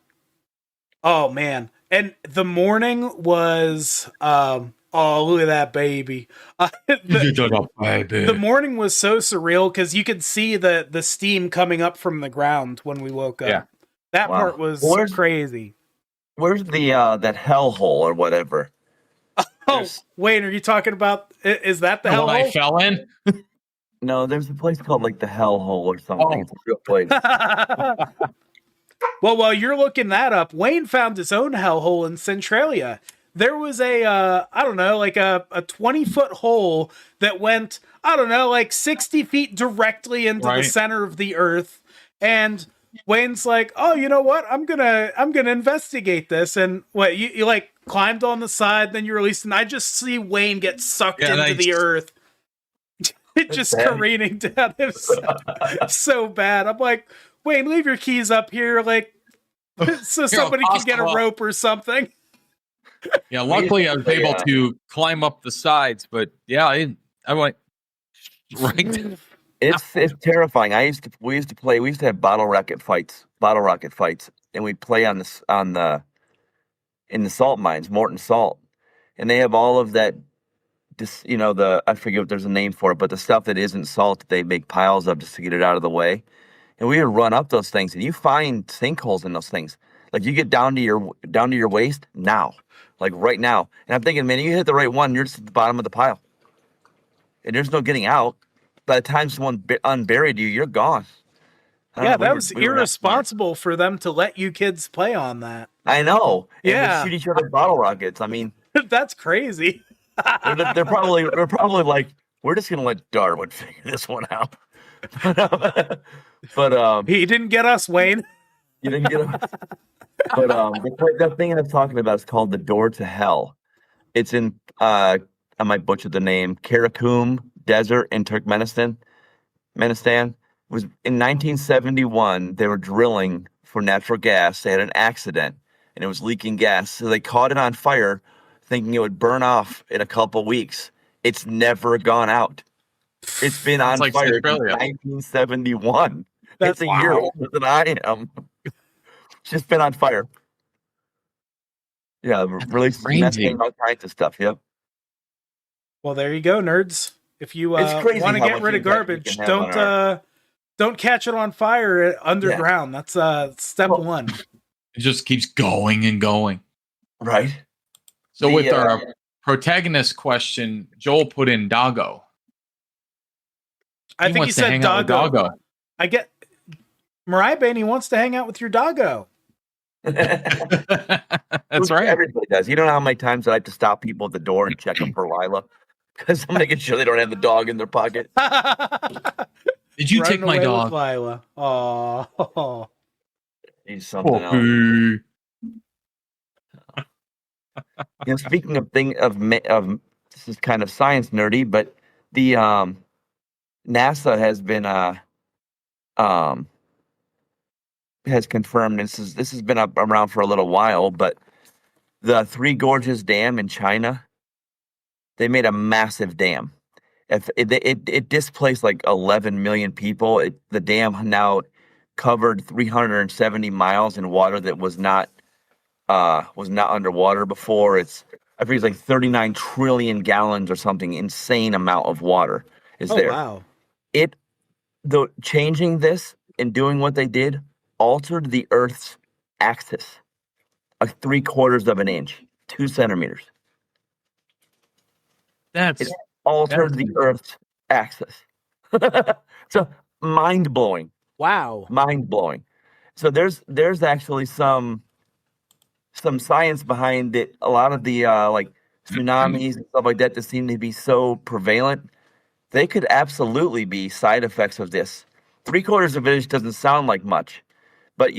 Oh, man. And the morning was... oh, look at that baby. The morning was so surreal because you could see the steam coming up from the ground when we woke up. Yeah. That part was crazy. Where's the that hellhole or whatever? Oh, Wayne, are you talking about, is that the hellhole? I fell in? No, there's a place called the hellhole or something. It's a real place. Well, while you're looking that up, Wayne found his own hellhole in Centralia. There was a 20-foot hole that went, 60 feet directly into the center of the earth. And Wayne's like, oh, you know what? I'm gonna investigate this. And what you like climbed on the side, then you released, and I just see Wayne get sucked into the earth. It just careening down. It was so bad. I'm like, Wayne, leave your keys up here, like, so somebody can get a rope or something. Yeah, luckily I was able to climb up the sides, but yeah, I went right. It's terrifying. We used to have bottle rocket fights, and we'd play in the salt mines, Morton Salt, and they have all of that. I forget what there's a name for it, but the stuff that isn't salt, they make piles of just to get it out of the way. And we would run up those things, and you find sinkholes in those things. Like you get down to your waist now, like right now. And I'm thinking, man, you hit the right one, you're just at the bottom of the pile, and there's no getting out. By the time someone unburied you, you're gone. Yeah, that was irresponsible for them to let you kids play on that. I know. Yeah, and shoot each other with bottle rockets. I mean, that's crazy. they're probably like, we're just gonna let Darwin figure this one out. But he didn't get us, Wayne. You didn't get us. But the thing I'm talking about is called the Door to Hell. It's in I might butcher the name, Karakum Desert in Turkmenistan. It was in 1971. They were drilling for natural gas. They had an accident, and it was leaking gas. So they caught it on fire, thinking it would burn off in a couple weeks. It's never gone out. It's been on fire since 1971. That's a year older than I am. It's just been on fire. Yeah, releasing all kinds of stuff. Yep. Well, there you go, nerds. If you want to get rid of garbage, don't catch it on fire underground. Yeah. That's step one. It just keeps going and going. Right. So with our protagonist question, Joel put in Doggo. I think he said Doggo. I get Moriaibane. He wants to hang out with your Doggo. That's right. Everybody does. You don't know how many times I have to stop people at the door and check them for Lila because I'm making sure they don't have the dog in their pocket. Did you take my dog, Lila? Oh, he's something else. Speaking of this is kind of science nerdy, but the NASA has been has confirmed this has been around for a little while, but the Three Gorges Dam in China, they made a massive dam. If it displaced like 11 million people. The dam now covered 370 miles in water that was not underwater before. I think it's like 39 trillion gallons or something insane amount of water is there. Wow. Changing this and doing what they did altered the Earth's axis of 3/4 of an inch, 2 centimeters. It altered the Earth's axis. So mind blowing. Wow. Mind blowing. So there's actually some science behind it. A lot of the like tsunamis and stuff like that seem to be so prevalent. They could absolutely be side effects of this. 3/4 of an inch doesn't sound like much, but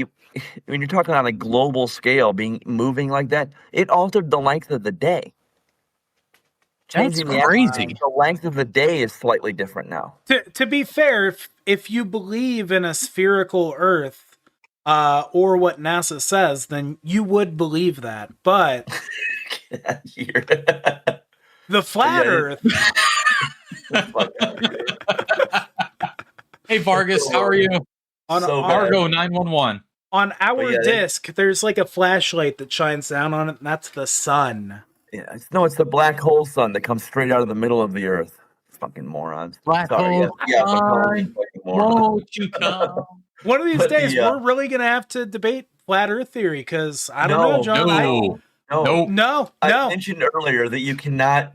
when you're talking on a global scale, moving like that, it altered the length of the day. That's crazy. The length of the day is slightly different now. To be fair, if you believe in a spherical Earth, or what NASA says, then you would believe that. But the flat Earth. Hey Vargas, how are you? On Argo 911. On our disc, there's like a flashlight that shines down on it, and that's the sun. Yeah, it's the black hole sun that comes straight out of the middle of the Earth. Fucking morons. Black hole. Won't you come? One of these days, we're really gonna have to debate flat Earth theory because I don't know, John. No. I mentioned earlier that you cannot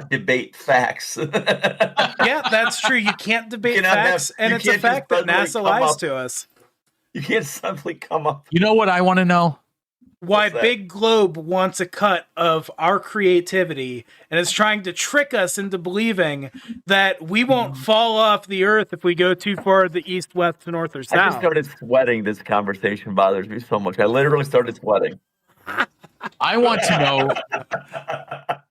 debate facts. Yeah, that's true. You can't debate facts, and it's a fact that NASA lies to us. You can't simply come up. You know what I want to know? why Big Globe wants a cut of our creativity and is trying to trick us into believing that we won't fall off the earth if we go too far to the east, west, north, or south. I just started sweating. This conversation bothers me so much. I literally started sweating. I want to know.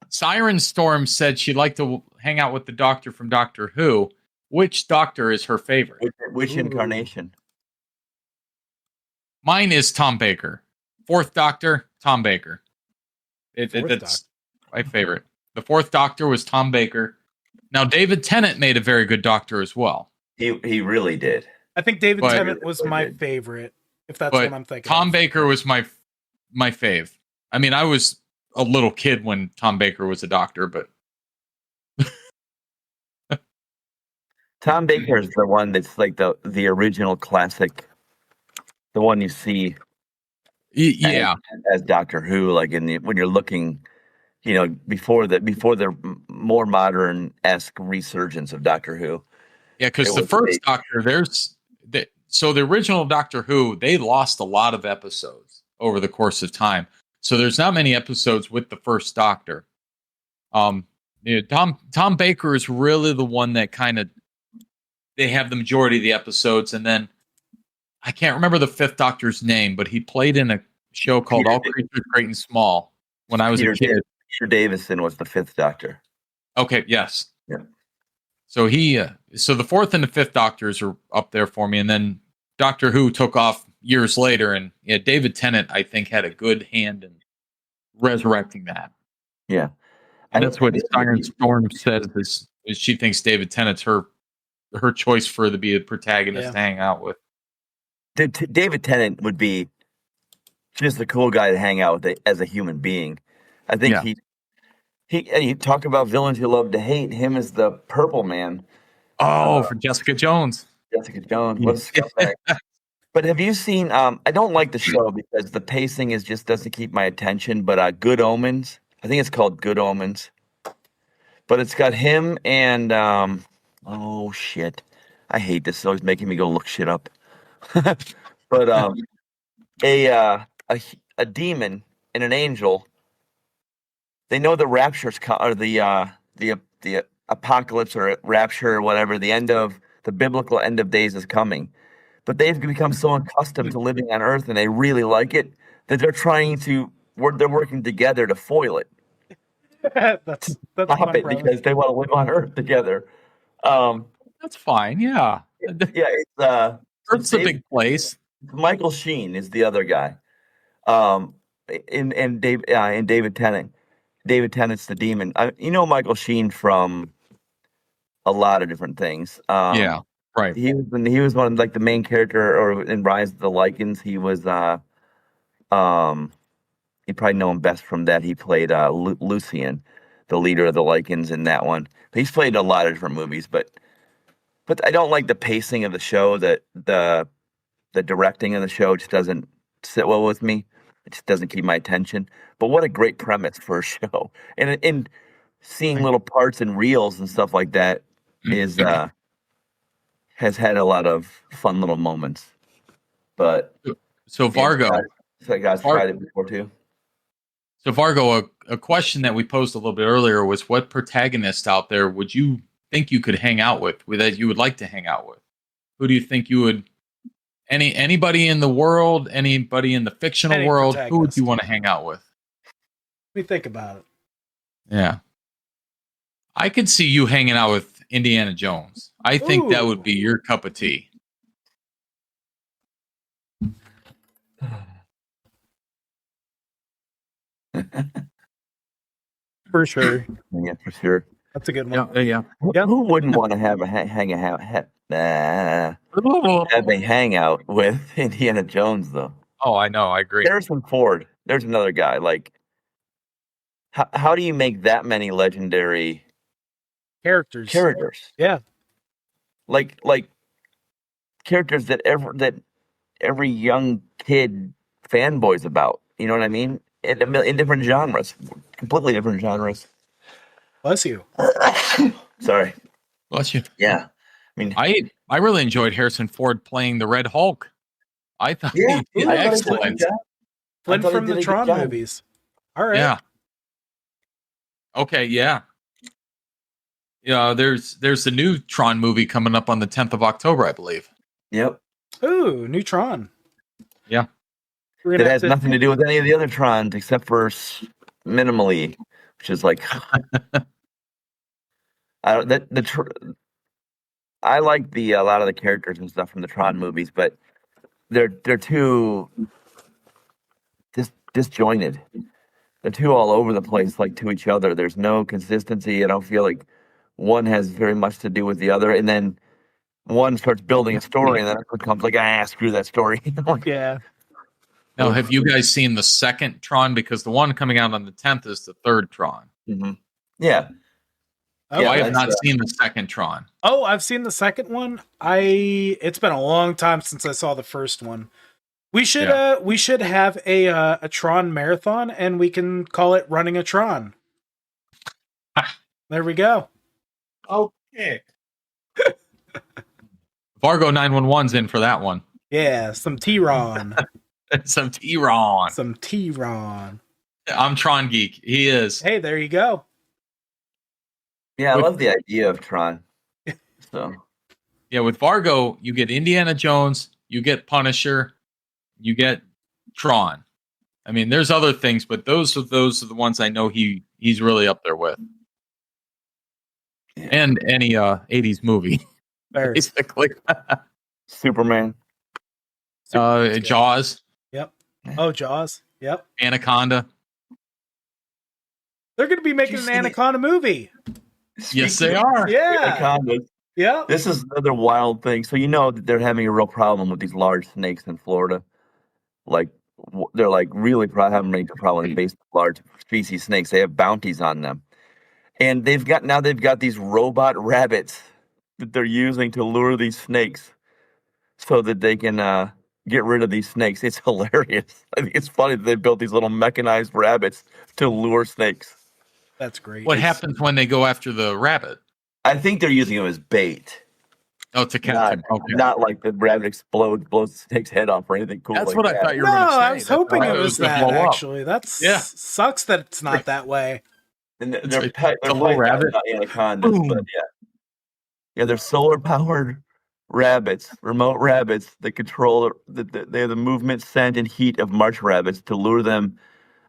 Siren Storm said she'd like to hang out with the Doctor from Doctor Who. Which Doctor is her favorite? Which incarnation? Mine is Tom Baker. Fourth Doctor, Tom Baker. That's my favorite. The Fourth Doctor was Tom Baker. Now, David Tennant made a very good Doctor as well. He really did. I think David Tennant was my favorite, if that's what I'm thinking. Tom Baker was my fave. I mean, I was a little kid when Tom Baker was a Doctor, but... Tom Baker is the one that's like the original classic, the one you see, as Doctor Who. Like when you're looking, before the more modern-esque resurgence of Doctor Who. Yeah, because the first Doctor, the original Doctor Who, they lost a lot of episodes over the course of time. So there's not many episodes with the first Doctor. Tom Baker is really the one that kind of. They have the majority of the episodes, and then I can't remember the fifth Doctor's name, but he played in a show called All Creatures Great and Small when I was a kid. Peter Davison was the fifth Doctor. Okay, yes. Yeah. So so the fourth and the fifth Doctors are up there for me, and then Doctor Who took off years later, and David Tennant, I think, had a good hand in resurrecting that. Yeah. And that's what Siren Storm says is she thinks David Tennant's her choice to be a protagonist to hang out with. David Tennant would be just a cool guy to hang out with as a human being. I think he talk about villains you love to hate. Him as the Purple Man. Oh, for Jessica Jones. Jessica Jones. What a scumbag. But have you seen? I don't like the show because the pacing just doesn't keep my attention. But Good Omens. I think it's called Good Omens. But it's got him and oh shit! I hate this. It's always making me go look shit up. But a demon and an angel. They know the rapture's or the apocalypse or rapture or whatever. The biblical end of days is coming. But they've become so accustomed to living on Earth, and they really like it that they're working together to foil it. that's stop it because they want to live on Earth together. That's fine. Yeah. Yeah. It's Earth's a big place. Michael Sheen is the other guy. And David Tennant. David Tennant's the demon. Michael Sheen from a lot of different things. Yeah. Right. He was one of like the main character, or in Rise of the Lycans. He was you probably know him best from that. He played Lucian, the leader of the Lycans in that one. He's played a lot of different movies, but I don't like the pacing of the show. That the directing of the show just doesn't sit well with me. It just doesn't keep my attention. But what a great premise for a show, and seeing little parts and reels and stuff like that has had a lot of fun little moments. But so Vargo, I guys tried it before too. So Vargo, a question that we posed a little bit earlier was, what protagonist out there would you think you could hang out with that you would like to hang out with? Who do you think you would? Anybody in the world? Anybody in the fictional world? Who would you want to hang out with? Let me think about it. Yeah, I could see you hanging out with Indiana Jones. I think that would be your cup of tea. For sure. Yeah, for sure. That's a good one. Yeah. Who wouldn't want to have a hangout with Indiana Jones, though? Oh, I know. I agree. Harrison Ford. There's another guy. Like, how do you make that many legendary characters? Yeah. Like characters that every young kid fanboys about. You know what I mean? In different genres, completely different genres. Bless you. Sorry. Bless you. Yeah. I mean, I really enjoyed Harrison Ford playing the Red Hulk. I thought he did excellent. Flynn from the Tron movies. All right. Yeah. Okay, yeah. Yeah, there's the new Tron movie coming up on the 10th of October, I believe. Yep. Ooh, new Tron. Yeah. It has nothing to do with any of the other Trons except for minimally, which is like I like a lot of the characters and stuff from the Tron movies, but they're too disjointed. They're too all over the place, like to each other. There's no consistency. I don't feel like one has very much to do with the other, and then one starts building a story, and then it becomes like, screw that story. Yeah. Now, have you guys seen the second Tron? Because the one coming out on the 10th is the third Tron. Mm-hmm. Yeah. Oh, I have not seen the second Tron. Oh, I've seen the second one. It's been a long time since I saw the first one. We should have a Tron marathon, and we can call it Running a Tron. There we go. Okay. Vargo 911's in for that one. Yeah, some T-Ron. Some T-Ron. Some T-Ron. I'm Tron geek. He is. Hey, there you go. Yeah, I love the idea of Tron. So, yeah, with Vargo, you get Indiana Jones, you get Punisher, you get Tron. I mean, there's other things, but those are the ones I know he's really up there with. Yeah. And any 80s movie, basically. Superman. Jaws. Yep. Oh, Jaws. Yep. Anaconda. They're going to be making an Anaconda movie. Yes, they are. Yeah. Anacondas. Yeah. This is another wild thing. So that they're having a real problem with these large snakes in Florida. Like they're like really having a problem based on large species snakes. They have bounties on them, and they've got these robot rabbits that they're using to lure these snakes, so that they can get rid of these snakes. It's hilarious. I think it's funny that they built these little mechanized rabbits to lure snakes. That's great. What happens when they go after the rabbit? I think they're using them as bait. Oh, to catch him. Okay. Not like the rabbit explodes, blows the snake's head off or anything cool. That's like what that. I thought you were going to say. I was hoping it was that, actually. That sucks that it's not that way. And they're rabbit, not anacondas, but yeah, they're solar-powered rabbits, remote rabbits that control they have the movement, scent, and heat of marsh rabbits to lure them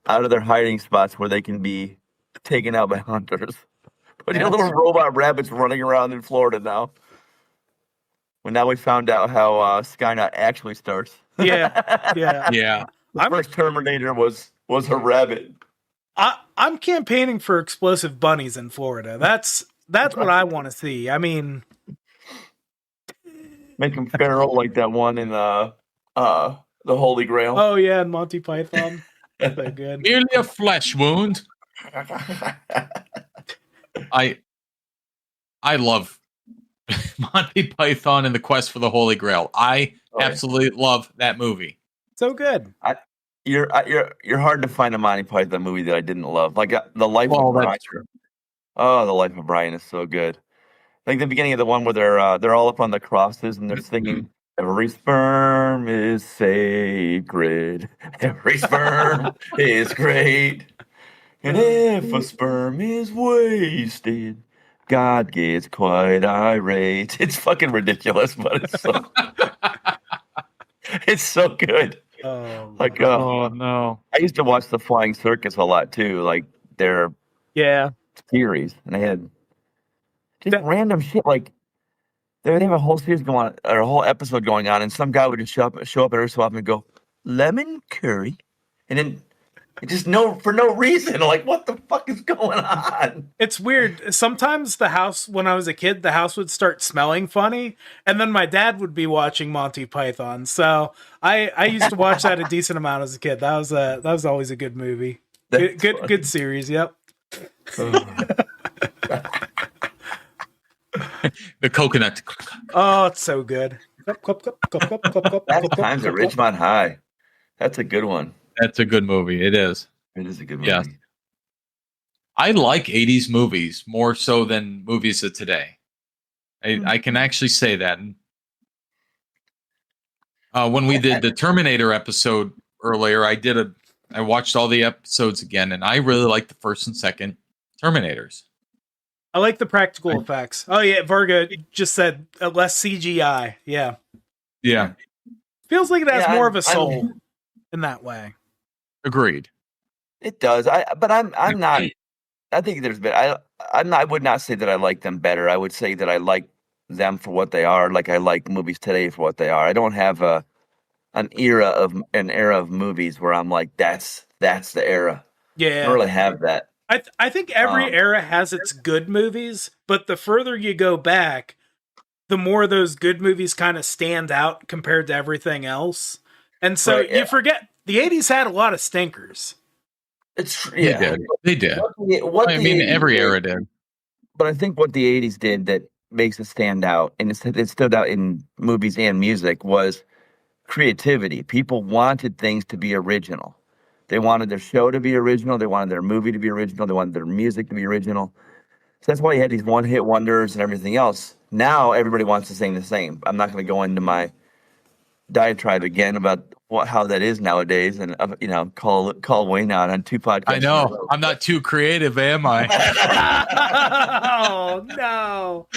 out of their hiding spots where they can be taken out by hunters. But little robot rabbits running around in Florida now. Well, now we found out how Skynet actually starts. Yeah. The first Terminator was a rabbit. I'm campaigning for explosive bunnies in Florida. That's what I want to see. I mean, make them feral like that one in the Holy Grail. Oh yeah, and Monty Python. So good. Merely a flesh wound. I love Monty Python and the Quest for the Holy Grail. I absolutely love that movie. So good. You're hard to find a Monty Python movie that I didn't love. Like The Life of Brian. Oh, The Life of Brian is so good. Like the beginning of the one where they're all up on the crosses and they're singing, "Every sperm is sacred. Every sperm is great. And if a sperm is wasted, God gets quite irate." It's fucking ridiculous, but it's so good. Oh, oh no! I used to watch The Flying Circus a lot too, like their series, and they had just random shit. Like they would have a whole series going on, or a whole episode going on, and some guy would just show up every so often and go, "Lemon curry," and then just for no reason. Like, what the fuck is going on? It's weird. Sometimes when I was a kid, the house would start smelling funny, and then my dad would be watching Monty Python. So I used to watch that a decent amount as a kid. That was always a good movie. Good series. Yep. The coconut. Oh, it's so good. Fast Times at Ridgemont High. That's a good one. That's a good movie. It is. It is a good movie. Yeah. I like 80s movies more so than movies of today. I can actually say that. When we did the Terminator episode earlier, I did I watched all the episodes again, and I really like the first and second Terminators. I like the practical effects. Oh yeah, Varga just said less CGI. Yeah. Yeah. Feels like it has more of a soul in that way. Agreed. It does. I'm not. I think there's been. I would not say that I like them better. I would say that I like them for what they are. Like I like movies today for what they are. I don't have an era of movies where I'm like that's the era. Yeah. I don't really have that. I think every era has its good movies, but the further you go back, the more those good movies kind of stand out compared to everything else. And so you forget the 80s had a lot of stinkers. They did. Every era did. But I think what the 80s did that makes it stand out, and it stood out in movies and music, was creativity. People wanted things to be original. They wanted their show to be original. They wanted their movie to be original. They wanted their music to be original. So that's why you had these one-hit wonders and everything else. Now everybody wants to sing the same. I'm not going to go into my diatribe again about how that is nowadays, and call Wayne out on 2 podcasts. I know. I'm not too creative, am I? Oh no.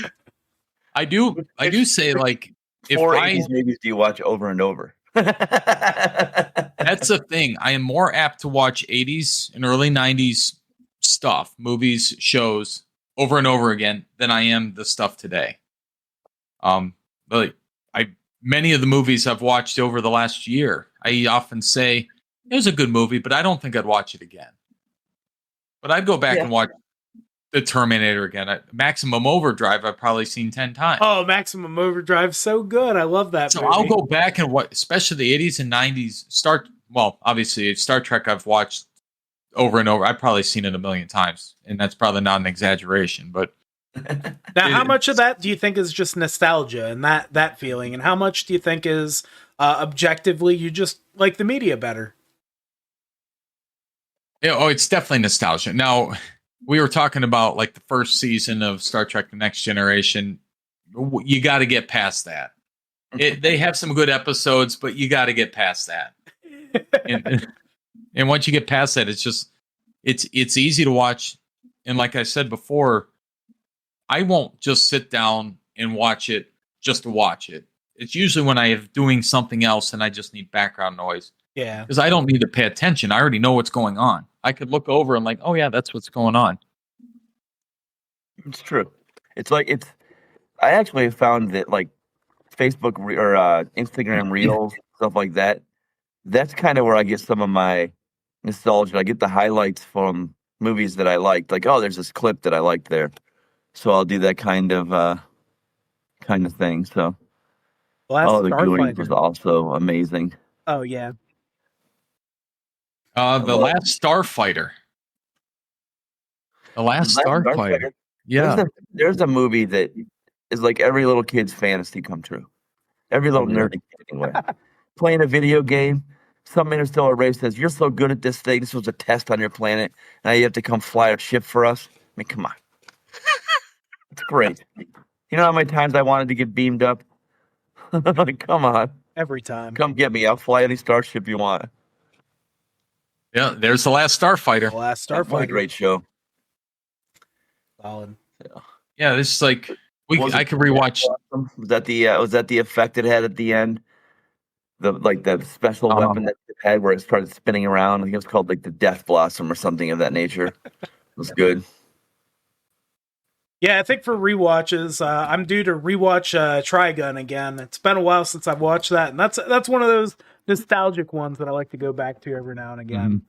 I do say, like, if movies do you watch over and over? That's the thing. I am more apt to watch 80s and early 90s stuff, movies, shows over and over again than I am the stuff today. But many of the movies I've watched over the last year, I often say it was a good movie, but I don't think I'd watch it again. But I'd go back and watch The Terminator again. Maximum Overdrive I've probably seen 10 times. Oh, Maximum Overdrive, so good. I love that movie. I'll go back and watch, especially the 80s and 90s. Obviously, Star Trek I've watched over and over. I've probably seen it a million times, and that's probably not an exaggeration. But now, how much of that do you think is just nostalgia and that feeling, and how much do you think is objectively you just like the media better? It's definitely nostalgia. Now, we were talking about like the first season of Star Trek: The Next Generation. You got to get past that. They have some good episodes, but you got to get past that. And once you get past that, it's easy to watch. And like I said before, I won't just sit down and watch it just to watch it. It's usually when I am doing something else and I just need background noise. Yeah. Because I don't need to pay attention. I already know what's going on. I could look over and like, oh yeah, that's what's going on. It's true. I actually found that like Facebook or Instagram Reels, stuff like that, that's kind of where I get some of my nostalgia. I get the highlights from movies that I liked. Like, oh, there's this clip that I liked there. So I'll do that kind of thing. So, the Goonies was also amazing. Oh yeah. The Last Starfighter. The Last Starfighter. Yeah. There's a movie that is like every little kid's fantasy come true. Every little nerdy kid anyway. Playing a video game, some interstellar race says, "You're so good at this thing. This was a test on your planet. Now you have to come fly a ship for us." I mean, come on. It's great. You know how many times I wanted to get beamed up? Like, come on. Every time. Come get me. I'll fly any starship you want. Yeah, there's The Last Starfighter. The Last Starfighter. What a great show. Solid. Yeah, this is like I could rewatch. Was that the effect it had at the end? The special weapon that it had where it started spinning around. I think it was called like the Death Blossom or something of that nature. It was good. Yeah, I think for rewatches, I'm due to rewatch Trigun again. It's been a while since I've watched that, and that's one of those nostalgic ones that I like to go back to every now and again.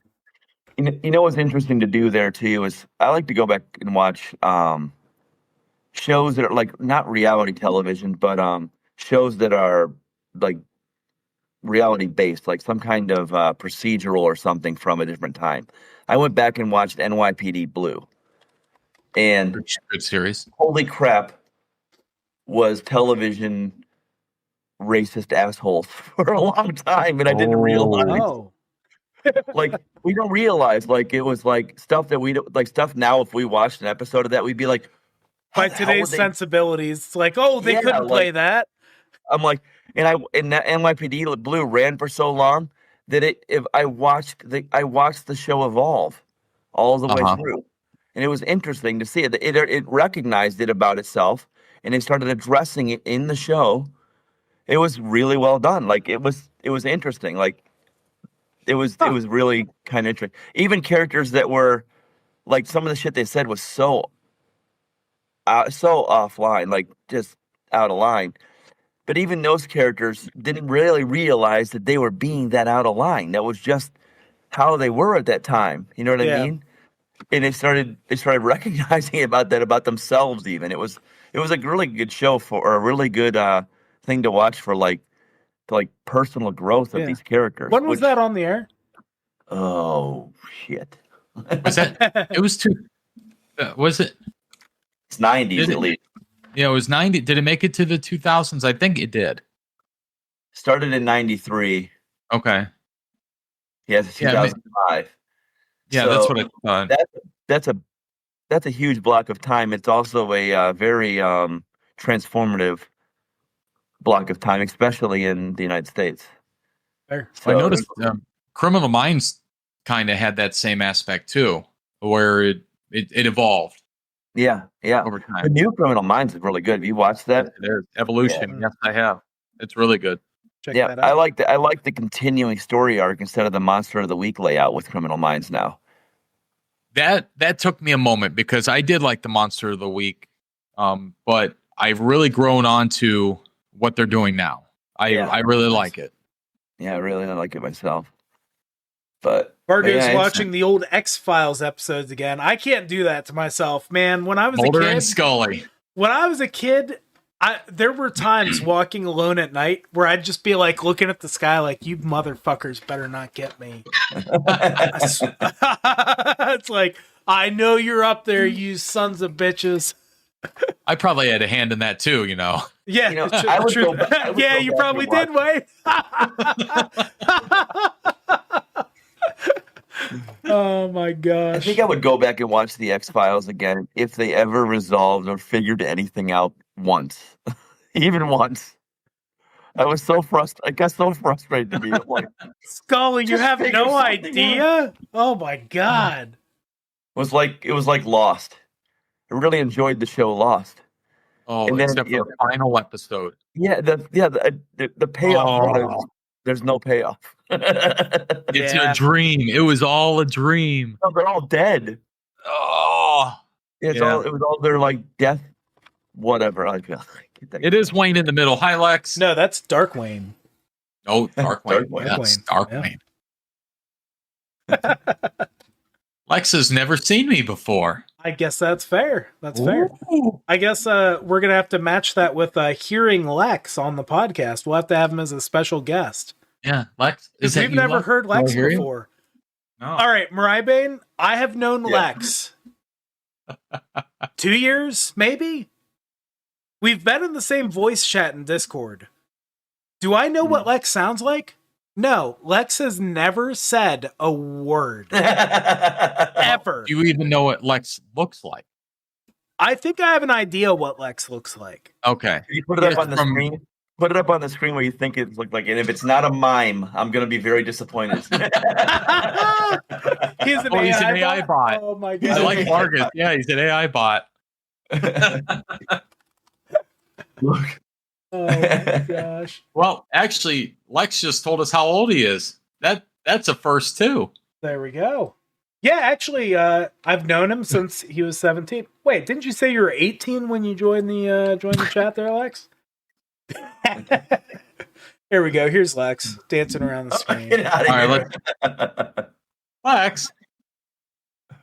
You know what's interesting to do there too is I like to go back and watch shows that are like not reality television, but shows that are like reality based, like some kind of procedural or something from a different time. I went back and watched NYPD Blue. And good series. Holy crap, was television racist assholes for a long time, and I didn't realize. Oh. Like, we don't realize, like, it was like stuff that we don't like. Stuff now, if we watched an episode of that, we'd be like, by today's sensibilities, it's like, oh, they couldn't play that. I'm like, and that NYPD Blue ran for so long that I watched the show evolve all the way through, and it was interesting to see it. It recognized it about itself, and it started addressing it in the show. It was really well done. Like it was interesting. Like it was really kind of interesting. Even characters that were like some of the shit they said was so offline, like just out of line. But even those characters didn't really realize that they were being that out of line. That was just how they were at that time. You know what I mean? And they started recognizing about themselves. Even it was a really good show or a really good thing to watch for like personal growth of these characters. When was that on the air? Oh shit! Was that? It was was it? It's 90s at least. Yeah, it was 90. Did it make it to the 2000s? I think it did. Started in 93. Okay. Yeah, it's 2005. Yeah, so that's what I thought. That's a huge block of time. It's also a very transformative block of time, especially in the United States. Fair. So, I noticed Criminal Minds kind of had that same aspect too, where it evolved. Yeah. Over time. The new Criminal Minds is really good. Have you watched that? There's Evolution. Yes, I have. It's really good. Check that out. I like the continuing story arc instead of the Monster of the Week layout with Criminal Minds now. That took me a moment because I did like the Monster of the Week, but I've really grown on to what they're doing now. I really like it. Yeah, I really like it myself. But Bardo's watching the old X-Files episodes again. I can't do that to myself, man. When I was Mulder a kid, and Scully. When I was a kid, there were times walking alone at night where I'd just be like looking at the sky like, you motherfuckers better not get me. It's like, I know you're up there, you sons of bitches. I probably had a hand in that too, you know. Yeah, you know, you probably did, Wade. Oh my gosh. I think I would go back and watch the X-Files again if they ever resolved or figured anything out once. Even once. I was so frustrated. I got so frustrated to be like, Scully, you have no idea? Oh my god. It was like Lost. I really enjoyed the show Lost. Oh, and then, except for the final episode. Yeah, the payoff. There's no payoff. It's a dream. It was all a dream. No, they're all dead. Oh, it was all their like death, whatever. It is Wayne in the middle. Hi, Lex. No, that's Darkwayne. Oh, Darkwayne. That's Darkwayne. Yeah. Lex has never seen me before. I guess that's fair. That's fair. I guess we're gonna have to match that with hearing Lex on the podcast. We'll have to have him as a special guest. Yeah, Lex. Because we've never heard Lex before. No. All right, Moriaibane, I have known Lex 2 years, maybe. We've been in the same voice chat in Discord. Do I know what Lex sounds like? No, Lex has never said a word. Ever. Do you even know what Lex looks like? I think I have an idea what Lex looks like. Okay. Can you put it up on the screen? Put it up on the screen where you think it looks like. And if it's not a mime, I'm going to be very disappointed. He's an AI bot. Oh my god. I like Vargas. Yeah, he's an AI bot. Look. Oh my gosh. Well, actually, Lex just told us how old he is. That's a first too. There we go. Yeah, actually, I've known him since he was 17. Wait, didn't you say you were 18 when you joined the chat there, Lex? Here we go. Here's Lex dancing around the screen. All right, Lex.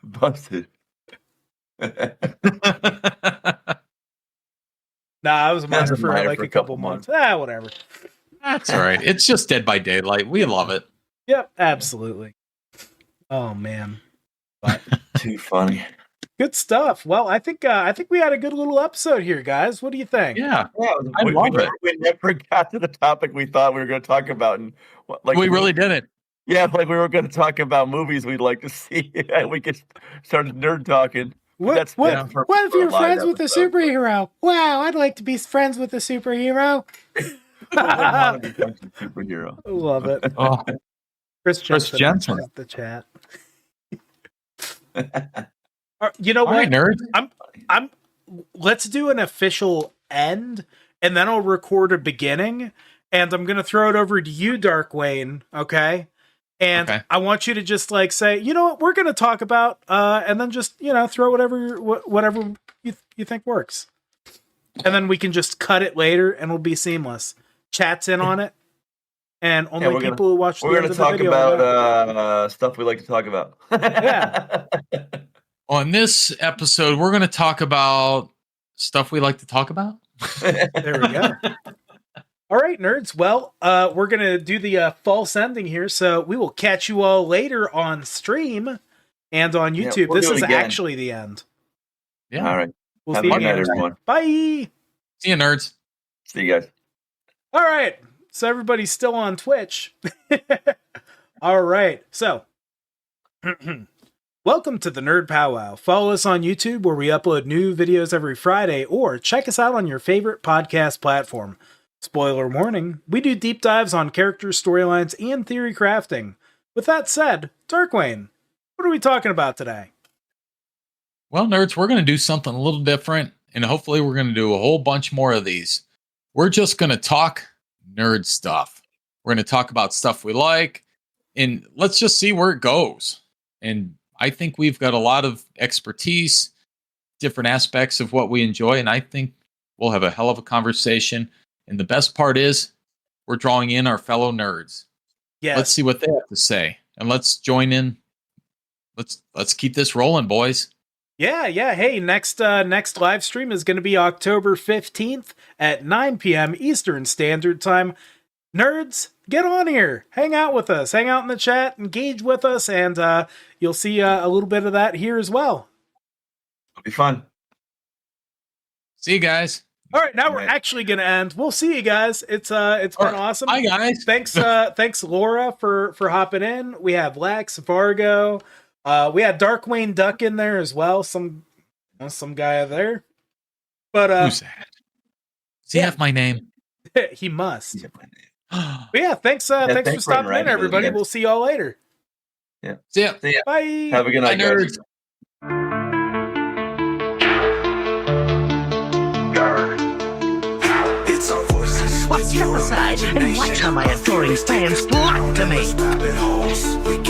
Busted. Nah, I was a minor for like a couple months. Whatever. That's all right. It's just Dead by Daylight. We love it. Yep, absolutely. Oh man, but too funny. Good stuff. Well, I think we had a good little episode here, guys. What do you think? Yeah, I love it. We never got to the topic we thought we were going to talk about, and we really didn't. Yeah, like we were going to talk about movies we'd like to see, and we just started nerd talking. What if you're friends with a superhero? Wow, I'd like to be friends with a superhero. I want to be friends with a superhero. Love it. Oh. Chris Jensen. The chat. You know what? Right, nerd. I'm. Let's do an official end, and then I'll record a beginning, and I'm gonna throw it over to you, Darkwayne. Okay. And I want you to just like say, you know what, we're going to talk about, and then just, throw whatever you think works. And then we can just cut it later and it'll be seamless. Chat's in on it. And only people who watch the video. We're going to talk about stuff we like to talk about. Yeah. On this episode, we're going to talk about stuff we like to talk about. There we go. All right, nerds. Well, we're going to do the false ending here, so we will catch you all later on stream and on YouTube. This is actually the end. Yeah. All right. We'll see you again. Everyone. Bye. See you, nerds. See you guys. All right. So everybody's still on Twitch. All right. So, welcome to the Nerd Pow Wow. Follow us on YouTube where we upload new videos every Friday, or check us out on your favorite podcast platform. Spoiler warning, we do deep dives on characters, storylines, and theory crafting. With that said, Darkwayne, what are we talking about today? Well, nerds, we're going to do something a little different, and hopefully we're going to do a whole bunch more of these. We're just going to talk nerd stuff. We're going to talk about stuff we like, and let's just see where it goes. And I think we've got a lot of expertise, different aspects of what we enjoy, and I think we'll have a hell of a conversation. And the best part is we're drawing in our fellow nerds. Yes. Let's see what they have to say. And let's join in. Let's keep this rolling, boys. Yeah. Hey, next live stream is going to be October 15th at 9 p.m. Eastern Standard Time. Nerds, get on here. Hang out with us. Hang out in the chat. Engage with us. And you'll see a little bit of that here as well. It'll be fun. See you guys. All right, now we're actually going to end. We'll see you guys. It's been awesome. Bye, guys. Thanks, Laura, for hopping in. We have Lex, Fargo. We had Darkwayne Duck in there as well. Some guy there. But who's that? Does he have my name? He must. But yeah, thanks for stopping in, everybody. We'll see y'all later. Yeah. See ya. Bye. Have a good night, nerds. Step aside and watch how my adoring fans flock to me.